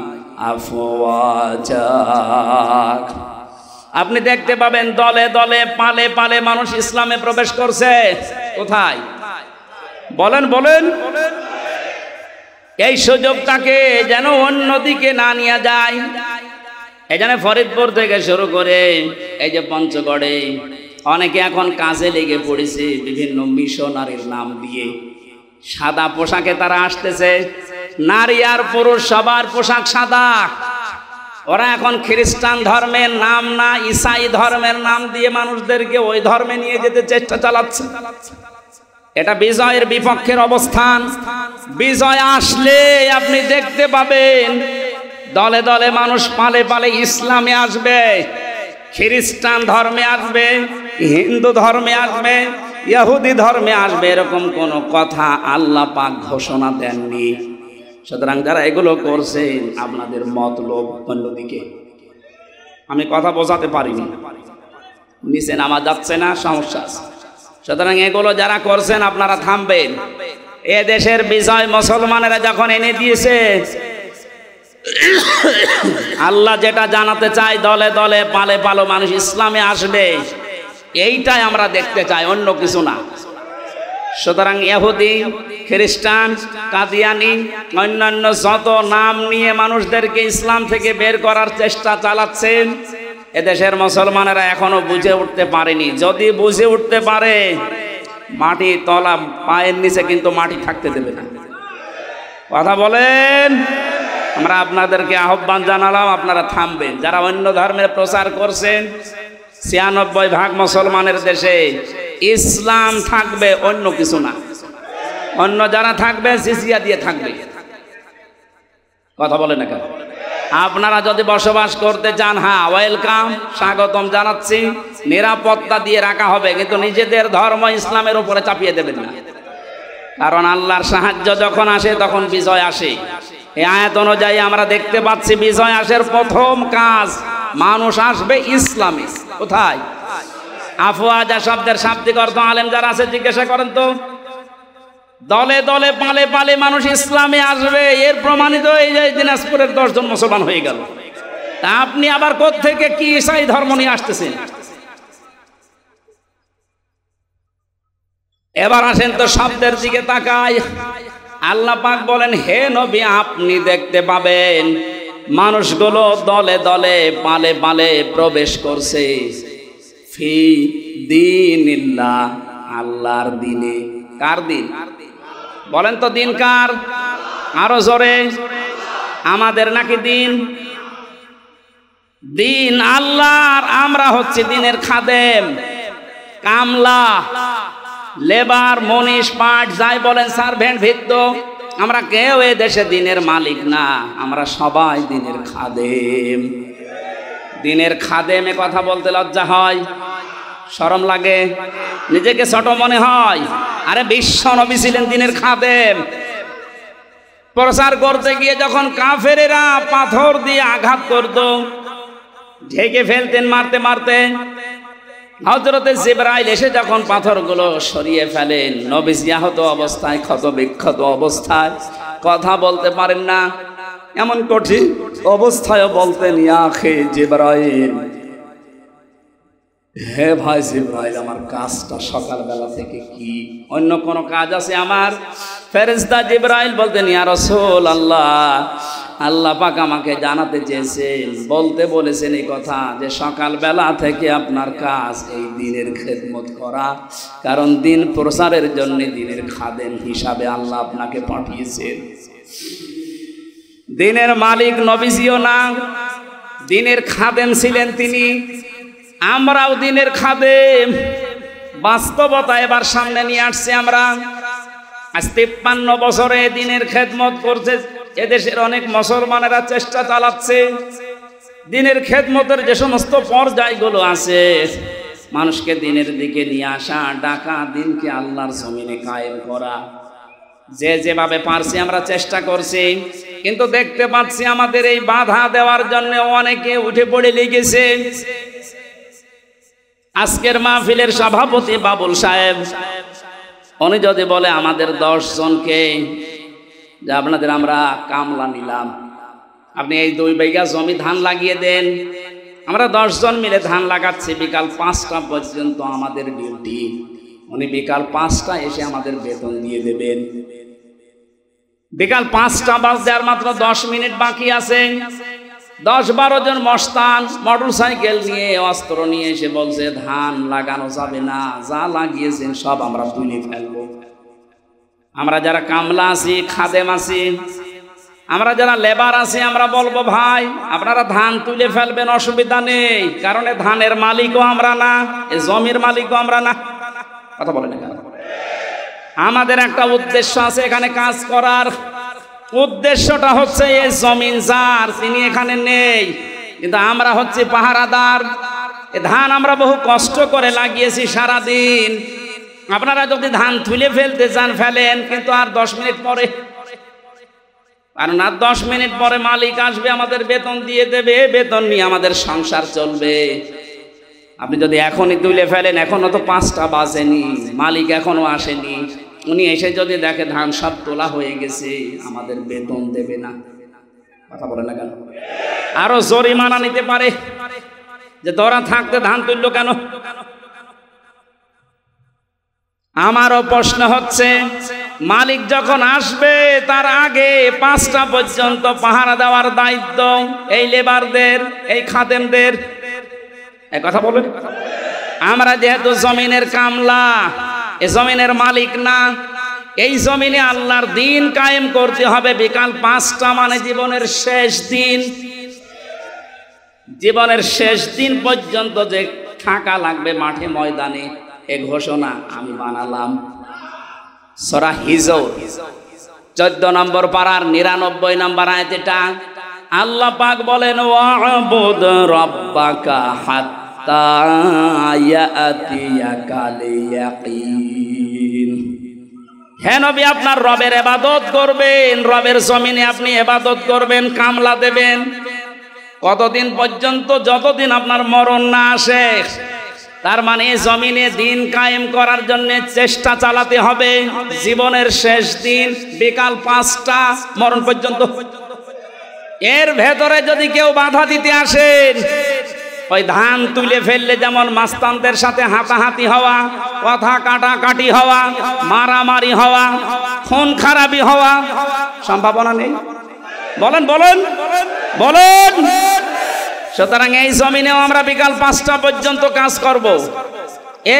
আফওয়াজা, আপনি দেখতে পাবেন দলে দলে পালে পালে মানুষ ইসলামে প্রবেশ করছে। কোথায়? বলেন বলেন। এই সুযোগটাকে যেন অন্যদিকে না নিয়ে যায়। এই জন্য ফরিদপুর থেকে শুরু করে এই যে পঞ্চগড়ে অনেকে এখন কাজে লেগে পড়েছে বিভিন্ন মিশনারির নাম দিয়ে। সাদা পোশাকে তারা আসতেছে, নারী আর পুরুষ সবার পোশাক সাদা। ওরা এখন খ্রিস্টান ধর্মের নাম না, ঈসাই ধর্মের নাম দিয়ে মানুষদেরকে ওই ধর্মে নিয়ে যেতে চেষ্টা চালাচ্ছে। এটা বিজয়ের বিপক্ষের অবস্থান। বিজয় আসলে আপনি দেখতে পাবেন দলে দলে মানুষ পালে পালে ইসলামে আসবে, খ্রিস্টান ধর্মে আসবে, হিন্দু ধর্মে আসবে, ইহুদি ধর্মে আসবে। এরকম কোনো কথা আল্লাহ পাক ঘোষণা দেননি। সুতরাং যারা এগুলো করছেন আপনাদের মতলব অন্যদিকে। আমি কথা বোঝাতে পারিনি, নিচে নামা যাচ্ছে না, সমস্যা আছে। সুতরাং এগুলো যারা করছেন আপনারা থামবেন। এ দেশের বিজয় মুসলমানেরা যখন এনে দিয়েছে, আল্লাহ যেটা জানাতে চায় দলে দলে পালে পালো মানুষ ইসলামে আসবে, এইটাই আমরা দেখতে চাই, অন্য কিছু না। সুতরাং ইহুদি, খ্রিস্টান, কাদিয়ানি, অন্যান্য যত নাম নিয়ে মানুষদেরকে ইসলাম থেকে বের করার চেষ্টা চালাচ্ছেন, এদেশের মুসলমানেরা এখনো বুঝে উঠতে পারেনি। যদি বুঝে উঠতে পারে, মাটি তলা পায়ের নিচে কিন্তু মাটি থাকতে দেবে না। কথা বলেন। আমরা আপনাদেরকে আহ্বান জানালাম, আপনারা থামবেন। যারা অন্য ধর্মের প্রচার করছেন, 96% মুসলমানের দেশে ইসলাম থাকবে, অন্য কিছু না। অন্য যারা থাকবে জিজিয়া দিয়ে থাকবে। কথা বলেন না কেন? আপনারা যদি বসবাস করতে চান, হ্যাঁ ওয়েলকাম, স্বাগতম জানাচ্ছি, নিরাপত্তা দিয়ে রাখা হবে, কিন্তু নিজেদের ধর্ম ইসলামের উপরে চাপিয়ে দেবেন না। কারণ আল্লাহর সাহায্য যখন আসে তখন বিজয় আসে। এই আয়াত অনুযায়ী আমরা দেখতে পাচ্ছি বিজয় আসার প্রথম কাজ, মানুষ আসবে ইসলামে। কোথায়? আফওয়াজা শব্দের শাব্দিক অর্থ আলেম যারা আছে জিজ্ঞাসা করেন তো। দলে দলে পালে পালে মানুষ ইসলামে আসবে, এর প্রমাণিত এই যে দিনাজপুরের 10 জন মুসলমান হয়ে গেল। তা আপনি আবার কোত্থেকে কি ঈসাই ধর্ম নিয়ে আসতেছেন? এবার আসেন তো শব্দের দিকে তাকাই। আল্লাহ পাক বলেন, হে নবী আপনি দেখতে পাবেন মানুষগুলো দলে দলে পালে পালে প্রবেশ করছে ফি দীনিল্লাহ, আল্লাহর দিনে। কার দিন বলেন তো? দিন কার? আরো জোরে। আমাদের নাকি দিন? দিন আল্লাহর, আমরা হচ্ছে দিনের খাদেম, কামলা, লেবার, মনীষ, পাট, যাই বলেন, সার্ভেন্ট, ভিত্ত। আমরা কেউ এ দেশে দিনের মালিক না, আমরা সবাই দিনের খাদেম। দিনের খাদেম এ কথা বলতে লজ্জা হয়, শরম লাগে, নিজেকে ছোট মনে হয়। আরে বিশ্ব নবী ছিলেন দিনের খাদেম। প্রচার করতে গিয়ে যখন কাফেরেরা পাথর দিয়ে আঘাত করত, ঢেকে ফেলতেন মারতে মারতে, হযরতে জিবরাইল এসে যখন পাথরগুলো সরিয়ে ফেলেন, নবীজি আহত অবস্থায়, ক্ষত বিক্ষত অবস্থায়, কথা বলতে পারেন না, এমন কঠিন অবস্থায় বলতেন, ইয়া আখি জিবরাইল, হে ভাই জিবরাইল, আমার কাজটা সকালবেলা থেকে কি? অন্য কোনো কাজ আছে আমার? ফেরেশতা জিবরাইল বলতেন, ইয়া রাসূলুল্লাহ, আল্লাহ পাক আমাকে জানাতে চেয়েছেন, বলতে বলেছেন এই কথা যে সকালবেলা থেকে আপনার কাজ এই দিনের খেদমত করা, কারণ দিন প্রচারের জন্য দিনের খাদেম হিসাবে আল্লাহ আপনাকে পাঠিয়েছেন। দিনের মালিক নবীজিও না, দিনের খাদেম ছিলেন তিনি। আমরাও দিনের খাদেম। বাস্তবতা এবার সামনে নিয়ে আসছে। আমরা আজ 53 বছরে দিনের খেদমত করছে এদেশের অনেক মুসলমানেরা, চেষ্টা চালাচ্ছে দিনের খেদমতের যে সমস্ত পর্যায়গুলো আছে, মানুষকে দিনের দিকে নিয়ে আসা, ডাকা, দিনকে আল্লাহর জমিনে কায়েম করা, যে যেভাবে পারছি আমরা চেষ্টা করছি। কিন্তু দেখতে পাচ্ছি আমাদের এই বাধা দেওয়ার জন্য অনেকে উঠে পড়ে লেগেছে। আজকের মাহফিলের সভাপতি বাবুল সাহেব, উনি যদি বলে আমাদের 10 জনকে যে আপনাদের আমরা কামলা নিলাম, আপনি এই 2 বিঘা জমি ধান লাগিয়ে দেন, আমরা 10 জন মিলে ধান লাগাচ্ছি, বিকাল 5টা পর্যন্ত আমাদের ডিউটি, উনি বিকাল 5টা এসে আমাদের বেতন দিয়ে দেবেন। বিকাল 5টা বাজতে আর মাত্র 10 মিনিট বাকি আছে। 10-12 জন মস্তান মোটর সাইকেল নিয়ে, অস্ত্র নিয়ে এসে বলছে ধান লাগানো যাবে না, যা লাগিয়েছেন সব আমরা তুলে ফেলবো। আমরা যারা কামলা আছি, খাদেম আছি, আমরা যারা লেবার আছি, আমরা বলবো ভাই আপনারা ধান তুলে ফেলবেন, অসুবিধা নেই, কারণ ধানের মালিকও আমরা না, এ জমির মালিকও আমরা না। কথা বলেন না কেন? আমাদের একটা উদ্দেশ্য আছে এখানে কাজ করার। উদ্দেশ্যটা হচ্ছে এই জমিন যার, তিনি এখানে নেই, কিন্তু আমরা হচ্ছে পাহারাদার। এ ধান আমরা বহু কষ্ট করে লাগিয়েছি সারাদিন। আপনারা যদি ধান তুলে ফেলতে চান ফেলেন, কিন্তু আর 10 মিনিট পরে, কারণ আর 10 মিনিট পরে মালিক আসবে, আমাদের বেতন দিয়ে দেবে, বেতন নিয়ে আমাদের সংসার চলবে। আপনি যদি এখনই তুলে ফেলেন, এখনো তো 5টা বাজেনি, মালিক এখনো আসেনি, উনি এসে যদি দেখে ধান সব তোলা হয়ে গেছে, আমাদের বেতন দেবে না। কথা বলে না কেন? আরো জরিমানা নিতে পারে যে তোরা থাকতে ধান তুললো কেন। আমারও প্রশ্ন হচ্ছে, মালিক যখন আসবে তার আগে 5টা পর্যন্ত পাহারা দেওয়ার দায়িত্ব এই লেবারদের, এই খাদেমদের। এই কথা বলেন। আমরা যেহেতু জমিনের কামলা, এই জমিনের মালিক না, এই জমিনে আল্লাহর দিন কায়েম করতে হবে। বিকাল 5টা মানে জীবনের শেষ দিন, জীবনের শেষ দিন পর্যন্ত যে থাকা লাগবে মাঠে ময়দানে, এ ঘোষণা আমি বানালাম। সূরা হিজর 14 নম্বর পারার 99 নম্বর আয়াতটা আল্লাহ পাক বলেন, ওয়া'বুদ রাব্বাকা হাত্তা ইয়াতিয়াকাল ইয়াকিন। হে নবী, আপনার রবের ইবাদত করবেন, রবের জমিনে আপনি ইবাদত করবেন, কামলা দেবেন। কতদিন পর্যন্ত? যতদিন আপনার মরণ না আসে। তার মানে জমিনে দিন কায়েম করার জন্য চেষ্টা চালাতে হবে জীবনের শেষ দিন বিকাল 5টা মরণ পর্যন্ত। এর ভেতরে যদি কেউ বাধা দিতে আসেন, ওই ধান তুলে ফেললে যেমন মাস্তানদের সাথে হাতাহাতি হওয়া, কথা কাটাকাটি হওয়া, মারামারি হওয়া, খুন খারাপি হওয়া সম্ভাবনা নেই? বলেন বলেন বলেন। সুতরাং এই জমিনেও আমরা বিকাল 5টা পর্যন্ত কাজ করব।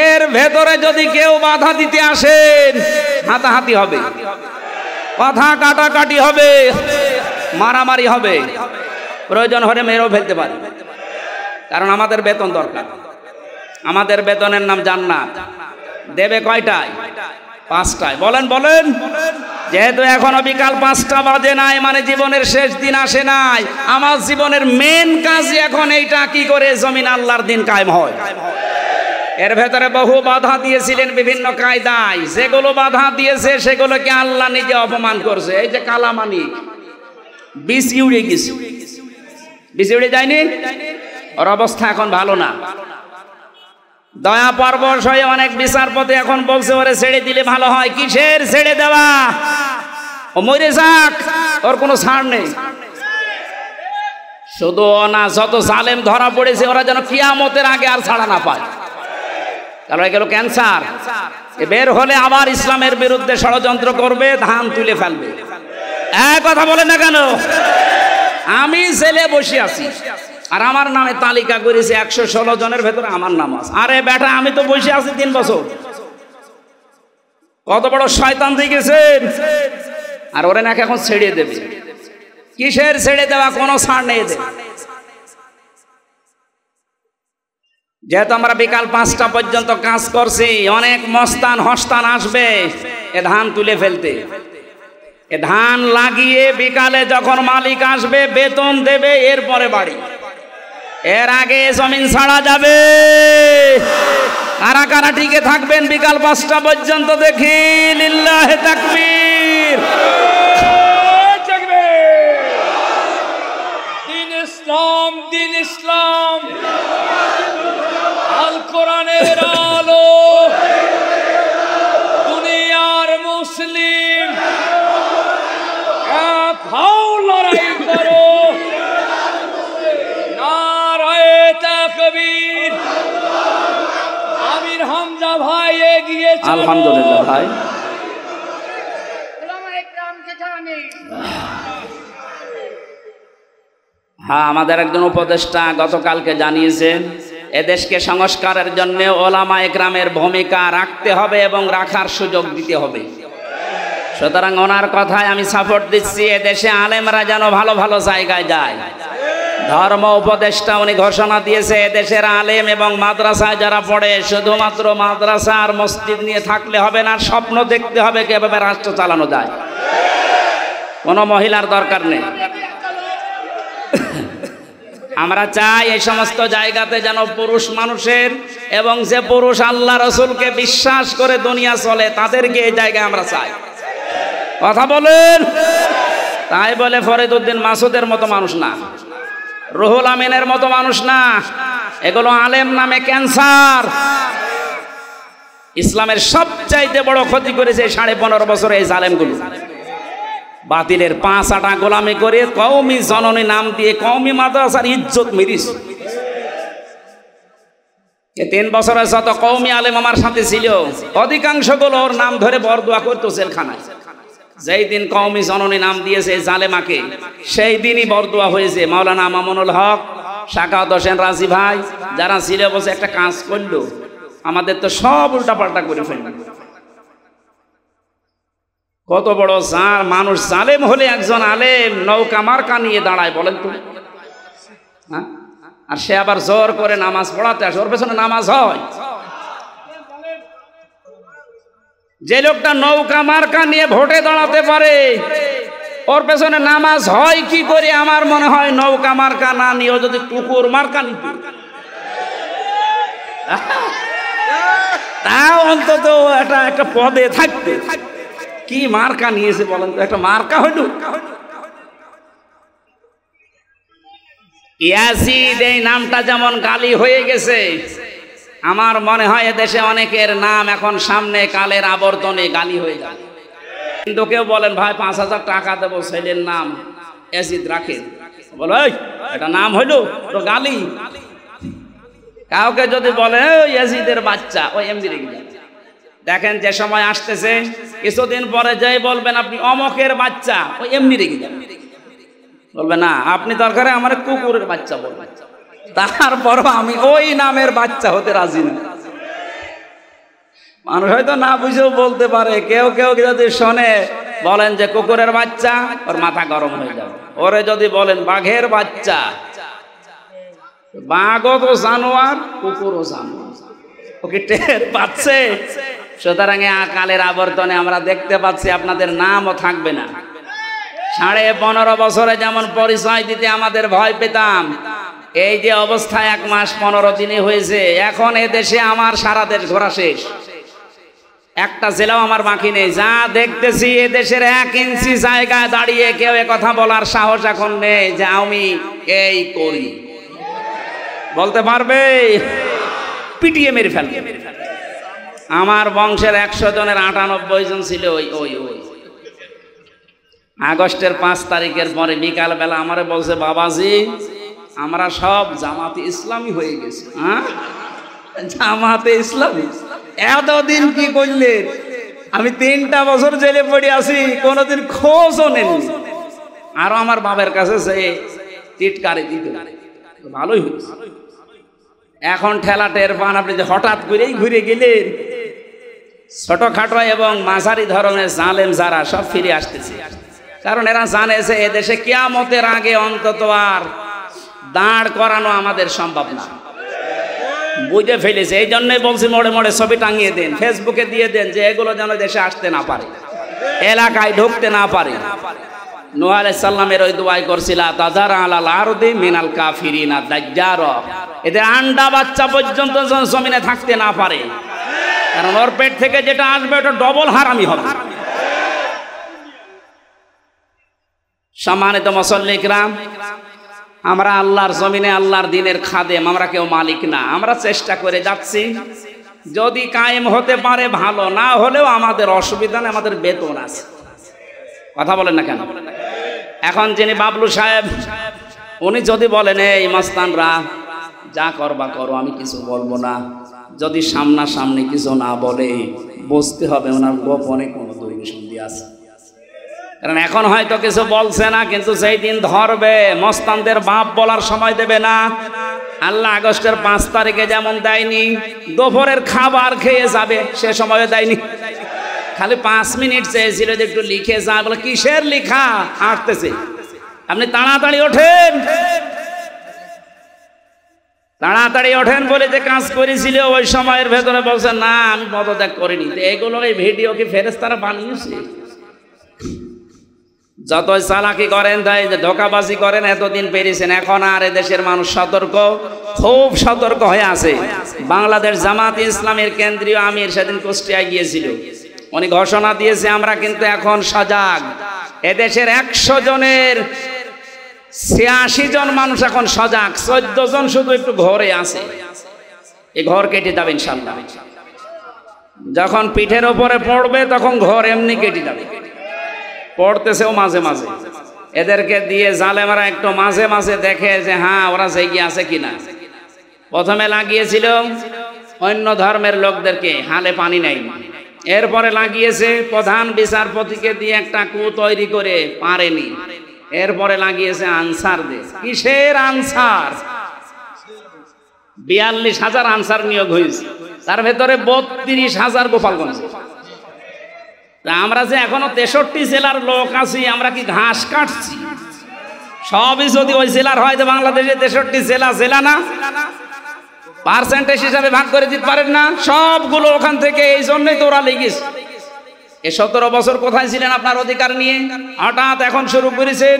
এর ভেতরে যদি কেউ বাধা দিতে আসেন, হাতাহাতি হবে, কথা কাটাকাটি হবে, মারামারি হবে, প্রয়োজন হলে মেরেও ফেলতে পারে। কারণ আমাদের বেতন দরকার, আমাদের বেতনের নাম জান্নাত। দেবে কয়টায়? 5টায়। বলেন বলেন। যেহেতু এখনো বিকাল 5টা বাজে নাই, মানে জীবনের শেষ দিন আসে নাই, আমার জীবনের মেন কাজ এখন এইটা, কি করে জমিন আল্লাহর দিন কায়েম হয়। এর ভেতরে বহু বাধা দিয়েছিলেন বিভিন্ন কায়দায়, যেগুলো বাধা দিয়েছে সেগুলোকে আল্লাহ নিজে অপমান করছে। এই যে কালামানি বিসি উড়ে গেছে, বিসি উড়ে যায়নি, ওর অবস্থা এখন ভালো না। দয়া পরবশ হয়ে অনেক বিচারপতি এখন বলছে ওরে ছেড়ে দিলে ভালো হয়। কিসের ছেড়ে দেওয়া? ও মরে যাক, ওর কোনো ছাড় নেই। শুধু না, যত জালেম ধরা পড়েছে ওরা যেন কিয়ামতের আগে আর ছাড়া না পায়। কারণ এগুলো ক্যান্সার, বের হলে আবার ইসলামের বিরুদ্ধে ষড়যন্ত্র করবে, ধান তুলে ফেলবে। এক কথা বলেন না কেন? আমি জেলে বসে আছি আর আমার নামে তালিকা করেছে 116 জনের ভেতরে আমার নাম আছে। আরে বেটা, আমি তো বসে আছি 3 বছর। কত বড় শয়তান দেখেছেন? আর ওরে নাকি এখন ছেড়ে দেবে। কিসের ছেড়ে দেওয়া? কোনো ছাড় নেই। যেহেতু আমরা বিকাল 5টা পর্যন্ত কাজ করছি, অনেক মস্তান হস্তান আসবে এ ধান তুলে ফেলতে। এ ধান লাগিয়ে বিকালে যখন মালিক আসবে বেতন দেবে, এরপরে বাড়ি। এর আগে জমিন ছাড়া যাবে। কারা কারা টিকে থাকবেন বিকাল 5টা পর্যন্ত দেখি? লিল্লাহে তাকবীর। দিন ইসলাম, দিন ইসলাম, আল কোরআনের আলো, দুনিয়ার মুসলিম এক হও, লড়াই করো, নারায়ে তাকবীর। আমির হামজা ভাই এগিয়ে চলো। আলহামদুলিল্লাহ ভাই। হ্যাঁ, আমাদের একজন উপদেষ্টা গতকালকে জানিয়েছেন এদেশকে সংস্কারের জন্য ওলামা একরামের ভূমিকা রাখতে হবে এবং রাখার সুযোগ দিতে হবে। সুতরাং ওনার কথায় আমি সাপোর্ট দিচ্ছি। এদেশে আলেমরা যেন ভালো ভালো জায়গায় যায়। ধর্ম উপদেষ্টা উনি ঘোষণা দিয়েছে এদেশের আলেম এবং মাদ্রাসায় যারা পড়ে, শুধুমাত্র মাদ্রাসা আর মসজিদ নিয়ে থাকলে হবে না, স্বপ্ন দেখতে হবে কিভাবে রাষ্ট্র চালানো যায়। কোনো মহিলার দরকার নেই। আমরা চাই এই সমস্ত জায়গাতে যেন পুরুষ মানুষের, এবং যে পুরুষ আল্লাহ রসুলকে বিশ্বাস করে দুনিয়া চলে, তাদেরকে এই জায়গায় আমরা চাই। কথা বলেন। তাই বলে ফরিদউদ্দিন মাসুদের মতো মানুষ না, রুহুল আমিনের মতো মানুষ না। এগুলো আলেম নামে ক্যান্সার। ইসলামের সবচাইতে বড় ক্ষতি করেছে 15.5 বছরে এই জালেমগুলো। বাতিলের 5 আটা গোলামি করে কওমি জননী নাম দিয়ে কওমি মাদ্রাসার ইজ্জত মিরিস। 3 বছরের যত কওমি আলেম আমার সাথে ছিল, অধিকাংশগুলো ওর নাম ধরে বরদোয়া করতো জেলখানায়। যেই দিন কওমি জননী নাম দিয়েছে জালেমাকে, সেই দিনই বরদোয়া হয়েছে। মাওলানা মামুনুল হক, শাকাওয়াত হোসেন রাজি ভাই যারা ছিল বসে একটা কাজ করলো, আমাদের তো সব উল্টাপাল্টা করে ফেলল। কত বড় মানুষ জালেম হলে একজন আলেম নৌকা মার্কা নিয়ে দাঁড়ায়, বলেন তো? হ্যাঁ, আর সে আবার জোর করে নামাজ পড়াতে আসে, ওর পেছনে নামাজ হয়। যে লোকটা নৌকা মার্কা নিয়ে ভোটে দাঁড়াতে পারে, ওর পেছনে নামাজ হয় কি করে? আমার মনে হয় নৌকা মার্কা না নিয়েও যদি কুকুর মার্কা নিত, তাও অন্তত একটা পদে থাকতে। কি মার্কা নিয়েছে বলেন তো? একটা মার্কা হইল। ইয়াজিদ এই নামটা যেমন গালি হয়ে গেছে, আমার মনে হয় এদেশে অনেকের নাম এখন সামনে কালের আবর্তনে গালি হয়ে যাবে। কিন্তু কেউ বলেন ভাই 5,000 টাকা দেবো ছেলের নাম এজিদ রাখেন, বলো এটা নাম হইলো তো গালি। কাউকে যদি বলে এজিদের বাচ্চা, ওই এমনি রেখে যাবে। দেখেন যে সময় আসতেছে কিছুদিন পরে যাই বলবেন আপনি অমকের বাচ্চা, ওই এমনি রেখে যাবে, বলবে না আপনি দরকারে আমার কুকুরের বাচ্চা বলবেন, তারপরও আমি ওই নামের বাচ্চা হতে রাজি না। মানুষ হয়তো না বুঝেও বলতে পারে, কেউ কেউ যদি শোনে বলেন যে কুকুরের বাচ্চা, ওর মাথা গরম হয়ে যাবে। ওরে যদি বলেন বাঘের বাচ্চা, বাঘও তো জানোয়ার, কুকুরও জানোয়ার, ওকে টের পাচ্ছে। সুতরাং কালের আবর্তনে আমরা দেখতে পাচ্ছি আপনাদের নামও থাকবে না। 15.5 বছরে যেমন পরিচয় দিতে আমাদের ভয় পেতাম, এই যে অবস্থা 1 মাস 15 দিনে হয়েছে, এখন এদেশে আমার সারা দেশ ঘোরা শেষ, একটা জেলাও আমার বাকি নেই। যা দেখতেছি এদেশের 1 ইঞ্চি জায়গায় দাঁড়িয়ে কেউ কথা বলার সাহস এখন নেই যে আমি এই করি, বলতে পারবে, পিটিয়ে মেরে ফেলবে। আমার বংশের 100 জনের 98 জন ছিল ওই আগস্টের 5 তারিখের পরে বিকাল বেলা আমারে বলছে, বাবাজি আমরা সব জামাতে ইসলামী হয়ে গেছি। হ্যাঁ, জামাতে ইসলামী এতদিন কি করলেন? আমি 3টা বছর জেলে পড়ে আছি, কোনোদিন খোঁজও নেননি। আরো আমার বাবার কাছে সে টিটকারি দিত, ভালোই হয়েছে। এখন ঠেলা টের পান আপনি যে হঠাৎ করেই ঘুরে গেলেন। ছোটখাটো এবং মাঝারি ধরনের জালেম যারা সব ফিরে আসতেছে, কারণ এরা জানে যে এদেশে কিয়ামতের আগে অন্তত আর দাঁড় করানো আমাদের সম্ভব না, বুঝে ফেলেছে। এই জন্যই বলছি মোড়ে মোড়ে ছবি টাঙিয়ে দেন, ফেসবুকে দিয়ে দেন, যে এগুলো যেন দেশে আসতে না পারে, এলাকায় ঢুকতে না পারে। নূহ আলাইহিস সালামের ওই দোয়াই করছিল, তাজারা আলাল আরদি মিনাল কাফিরিনা দাজ্জার, এদের আন্ডা বাচ্চা পর্যন্ত জমিনে থাকতে না পারে, কারণ ওর পেট থেকে যেটা আসবে ওটা ডবল হারামি হবে। সম্মানিত মুসল্লি কিরাম, আমরা আল্লাহর জমিনে আল্লাহর দ্বীনের খাদেম, আমরা কেউ মালিক না। আমরা চেষ্টা করে যাচ্ছি, যদি কায়েম হতে পারে ভালো, না হলেও আমাদের অসুবিধা নেই, আমাদের বেতন আছে। কথা বলেন না কেন? এখন যিনি বাবলু সাহেব, উনি যদি বলেন এই মাস্তানরা যা করবা করো, আমি কিছু বলবো না, যদি সামনাসামনি কিছু না বলে বুঝতে হবে ওনার গোপনে কোনো দৈবসন্ধি আছে। কারণ এখন হয়তো কিছু বলছে না, কিন্তু সেই দিন ধরবে, মস্তানদের বাপ বলার সময় দেবে না। আল্লাহ আগস্টের 5 তারিখে যেমন দেয়নি, দুপুরের খাবার খেয়ে যাবে সে সময়ও দেয়নি, খালি 5 মিনিট চেয়েছিল যে একটু লিখে যা। বলে কিসের লিখা? আসতেছে, আপনি তাড়াতাড়ি ওঠেন, তাড়াতাড়ি ওঠেন বলে যে কাজ করেছিল ওই সময়ের ভেতরে বলছে না আমি পদত্যাগ করিনি। এগুলো এই ভিডিও কি ফেরেশতারা বানিয়েছে? যতই চালাকি করেন, তাই ধোঁকাবাজি করেন, এতদিন পেরেছেন, এখন আর এদেশের মানুষ সতর্ক, খুব সতর্ক হয়ে আছে। বাংলাদেশ জামাত ইসলামের কেন্দ্রীয় আমির সেদিন কুষ্টিয়ায় গিয়েছিল, উনি ঘোষণা দিয়েছে আমরা কিন্তু এখন সজাগ। এদেশের 100 জনের 86 জন মানুষ এখন সজাগ, 14 জন শুধু একটু ঘরে আছে। এই ঘর কেটে যাবে ইনশাআল্লাহ, যখন পিঠের ওপরে পড়বে তখন ঘর এমনি কেটে যাবে। পড়তেছেও মাঝে মাঝে, এদেরকে দিয়ে জালেমারা একটু মাঝে মাঝে দেখে যে হ্যাঁ ওরা জেগে আছে কিনা। প্রথমে লাগিয়েছিল অন্য ধর্মের লোকদেরকে, হালে পানি নাই, এরপরে লাগিয়েছে প্রধান বিচারপতিকে দিয়ে একটা কু তৈরি করে, পারেনি, এরপরে লাগিয়েছে আনসারদের। কিসের আনসার? 42,000 আনসার নিয়োগ হয়েছে, তার ভেতরে 32,000 গোপালগঞ্জ। আমরা যে এখনো 63 জেলার লোক আছি, আমরা কি ঘাস কাটছি? সবই যদি ওই জেলার হয়, যে বাংলাদেশে 63 জেলা, জেলা না, পার্সেন্টেজ হিসাবে ভাগ করে দিতে পারেন না, সবগুলো ওখান থেকে। এই জন্যই তো ওরা লেগেছে। এ 17 বছর কোথায় ছিলেন আপনার অধিকার নিয়ে? হঠাৎ এখন শুরু করেছেন।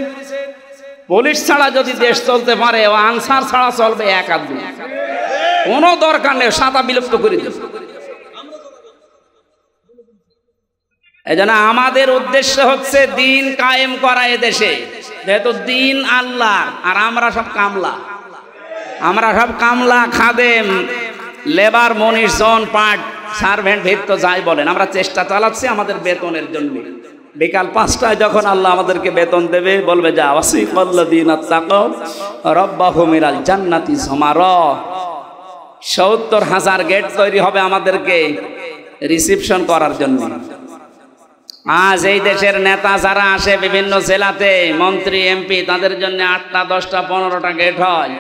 পুলিশ ছাড়া যদি দেশ চলতে পারে, ও আনসার ছাড়া চলবে এক আধ, কোনো দরকার নেই, সাদা বিলুপ্ত করে দেবে। এই জন্য আমাদের উদ্দেশ্য হচ্ছে দিন কায়েম করা এদেশে, যেহেতু দিন আল্লাহ, আর আমরা সব কামলা, আমরা সব কামলা খাদেম। লেবার, মনীষ, জন, পাট, সার্ভেন্ট, ভিত্ত যাই বলেন, আমরা চেষ্টা চালাচ্ছি আমাদের বেতনের জন্য। বিকাল 5টায় যখন আল্লাহ আমাদেরকে বেতন দেবে, বলবে যা ওয়াসিকাল্লাযীনা তাকাউ রাব্বাহুম ইলাল জান্নাতি যুমারা। ৭০,০০০ গেট তৈরি হবে আমাদেরকে রিসিপশন করার জন্য। আজ এই দেশের নেতা যারা আসে বিভিন্ন জেলাতে, মন্ত্রী, এমপি, তাদের জন্য 8টা, 10টা, 15টা গেট হয়।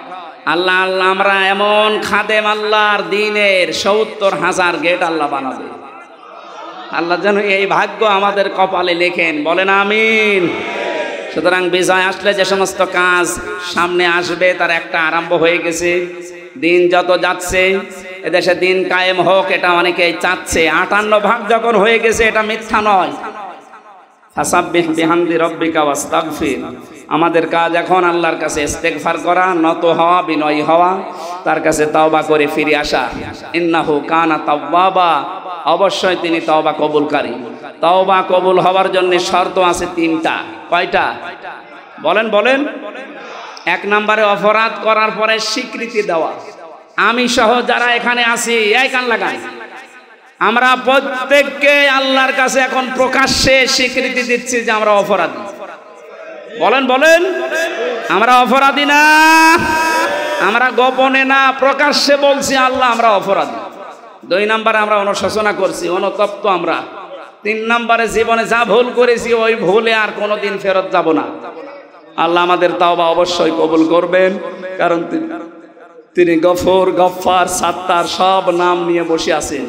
আল্লাহ আল্লাহ আমরা এমন খাদেম আল্লাহর দিনের ৭০,০০০ গেট আল্লাহ বানাবে। আল্লাহ যেন এই ভাগ্য আমাদের কপালে লেখেন, বলেন আমিন। সুতরাং বিজয় আসলে যে সমস্ত কাজ সামনে আসবে তার একটা আরম্ভ হয়ে গেছে। দিন যত যাচ্ছে এদেশে দিন কায়েম হোক, এটা অনেকেই চাচ্ছে। 58 ভাগ যখন হয়ে গেছে এটা মিথ্যা নয়। ফাসাব্বিহ বিহামদি রাব্বিকা ওয়াস্তাগফির। আমাদের কাজ এখন আল্লাহর কাছে ইস্তেগফার করা, নত হওয়া, বিনয়ী হওয়া, তার কাছে তওবা করে ফিরে আসা। ইন্নাহু কানা তাওয়াবা, অবশ্যই তিনি তওবা কবুলকারী। তওবা কবুল হওয়ার জন্য শর্ত আছে 3টা। কয়টা বলেন বলেন? 1 নম্বরে অপরাধ করার পরে স্বীকৃতি দেওয়া। আমি সহ যারা এখানে আছি, এই কান লাগাই, আমরা প্রত্যেককে আল্লাহর কাছে এখন প্রকাশ্যে স্বীকৃতি দিচ্ছি যে আমরা অপরাধী। বলেন বলেন, আমরা অপরাধী না, আমরা গোপনে না, প্রকাশ্যে বলছি আল্লাহ আমরা অপরাধী। 2 নম্বরে আমরা অনুশোচনা করছি, অনুতপ্ত আমরা। 3 নম্বরে জীবনে যা ভুল করেছি ওই ভুলে আর কোনোদিন ফেরত যাব না। আল্লাহ আমাদের তওবা অবশ্যই কবুল করবেন, কারণ তিনি গফুর, গফফার, সাত্তার সব নাম নিয়ে বসে আছেন।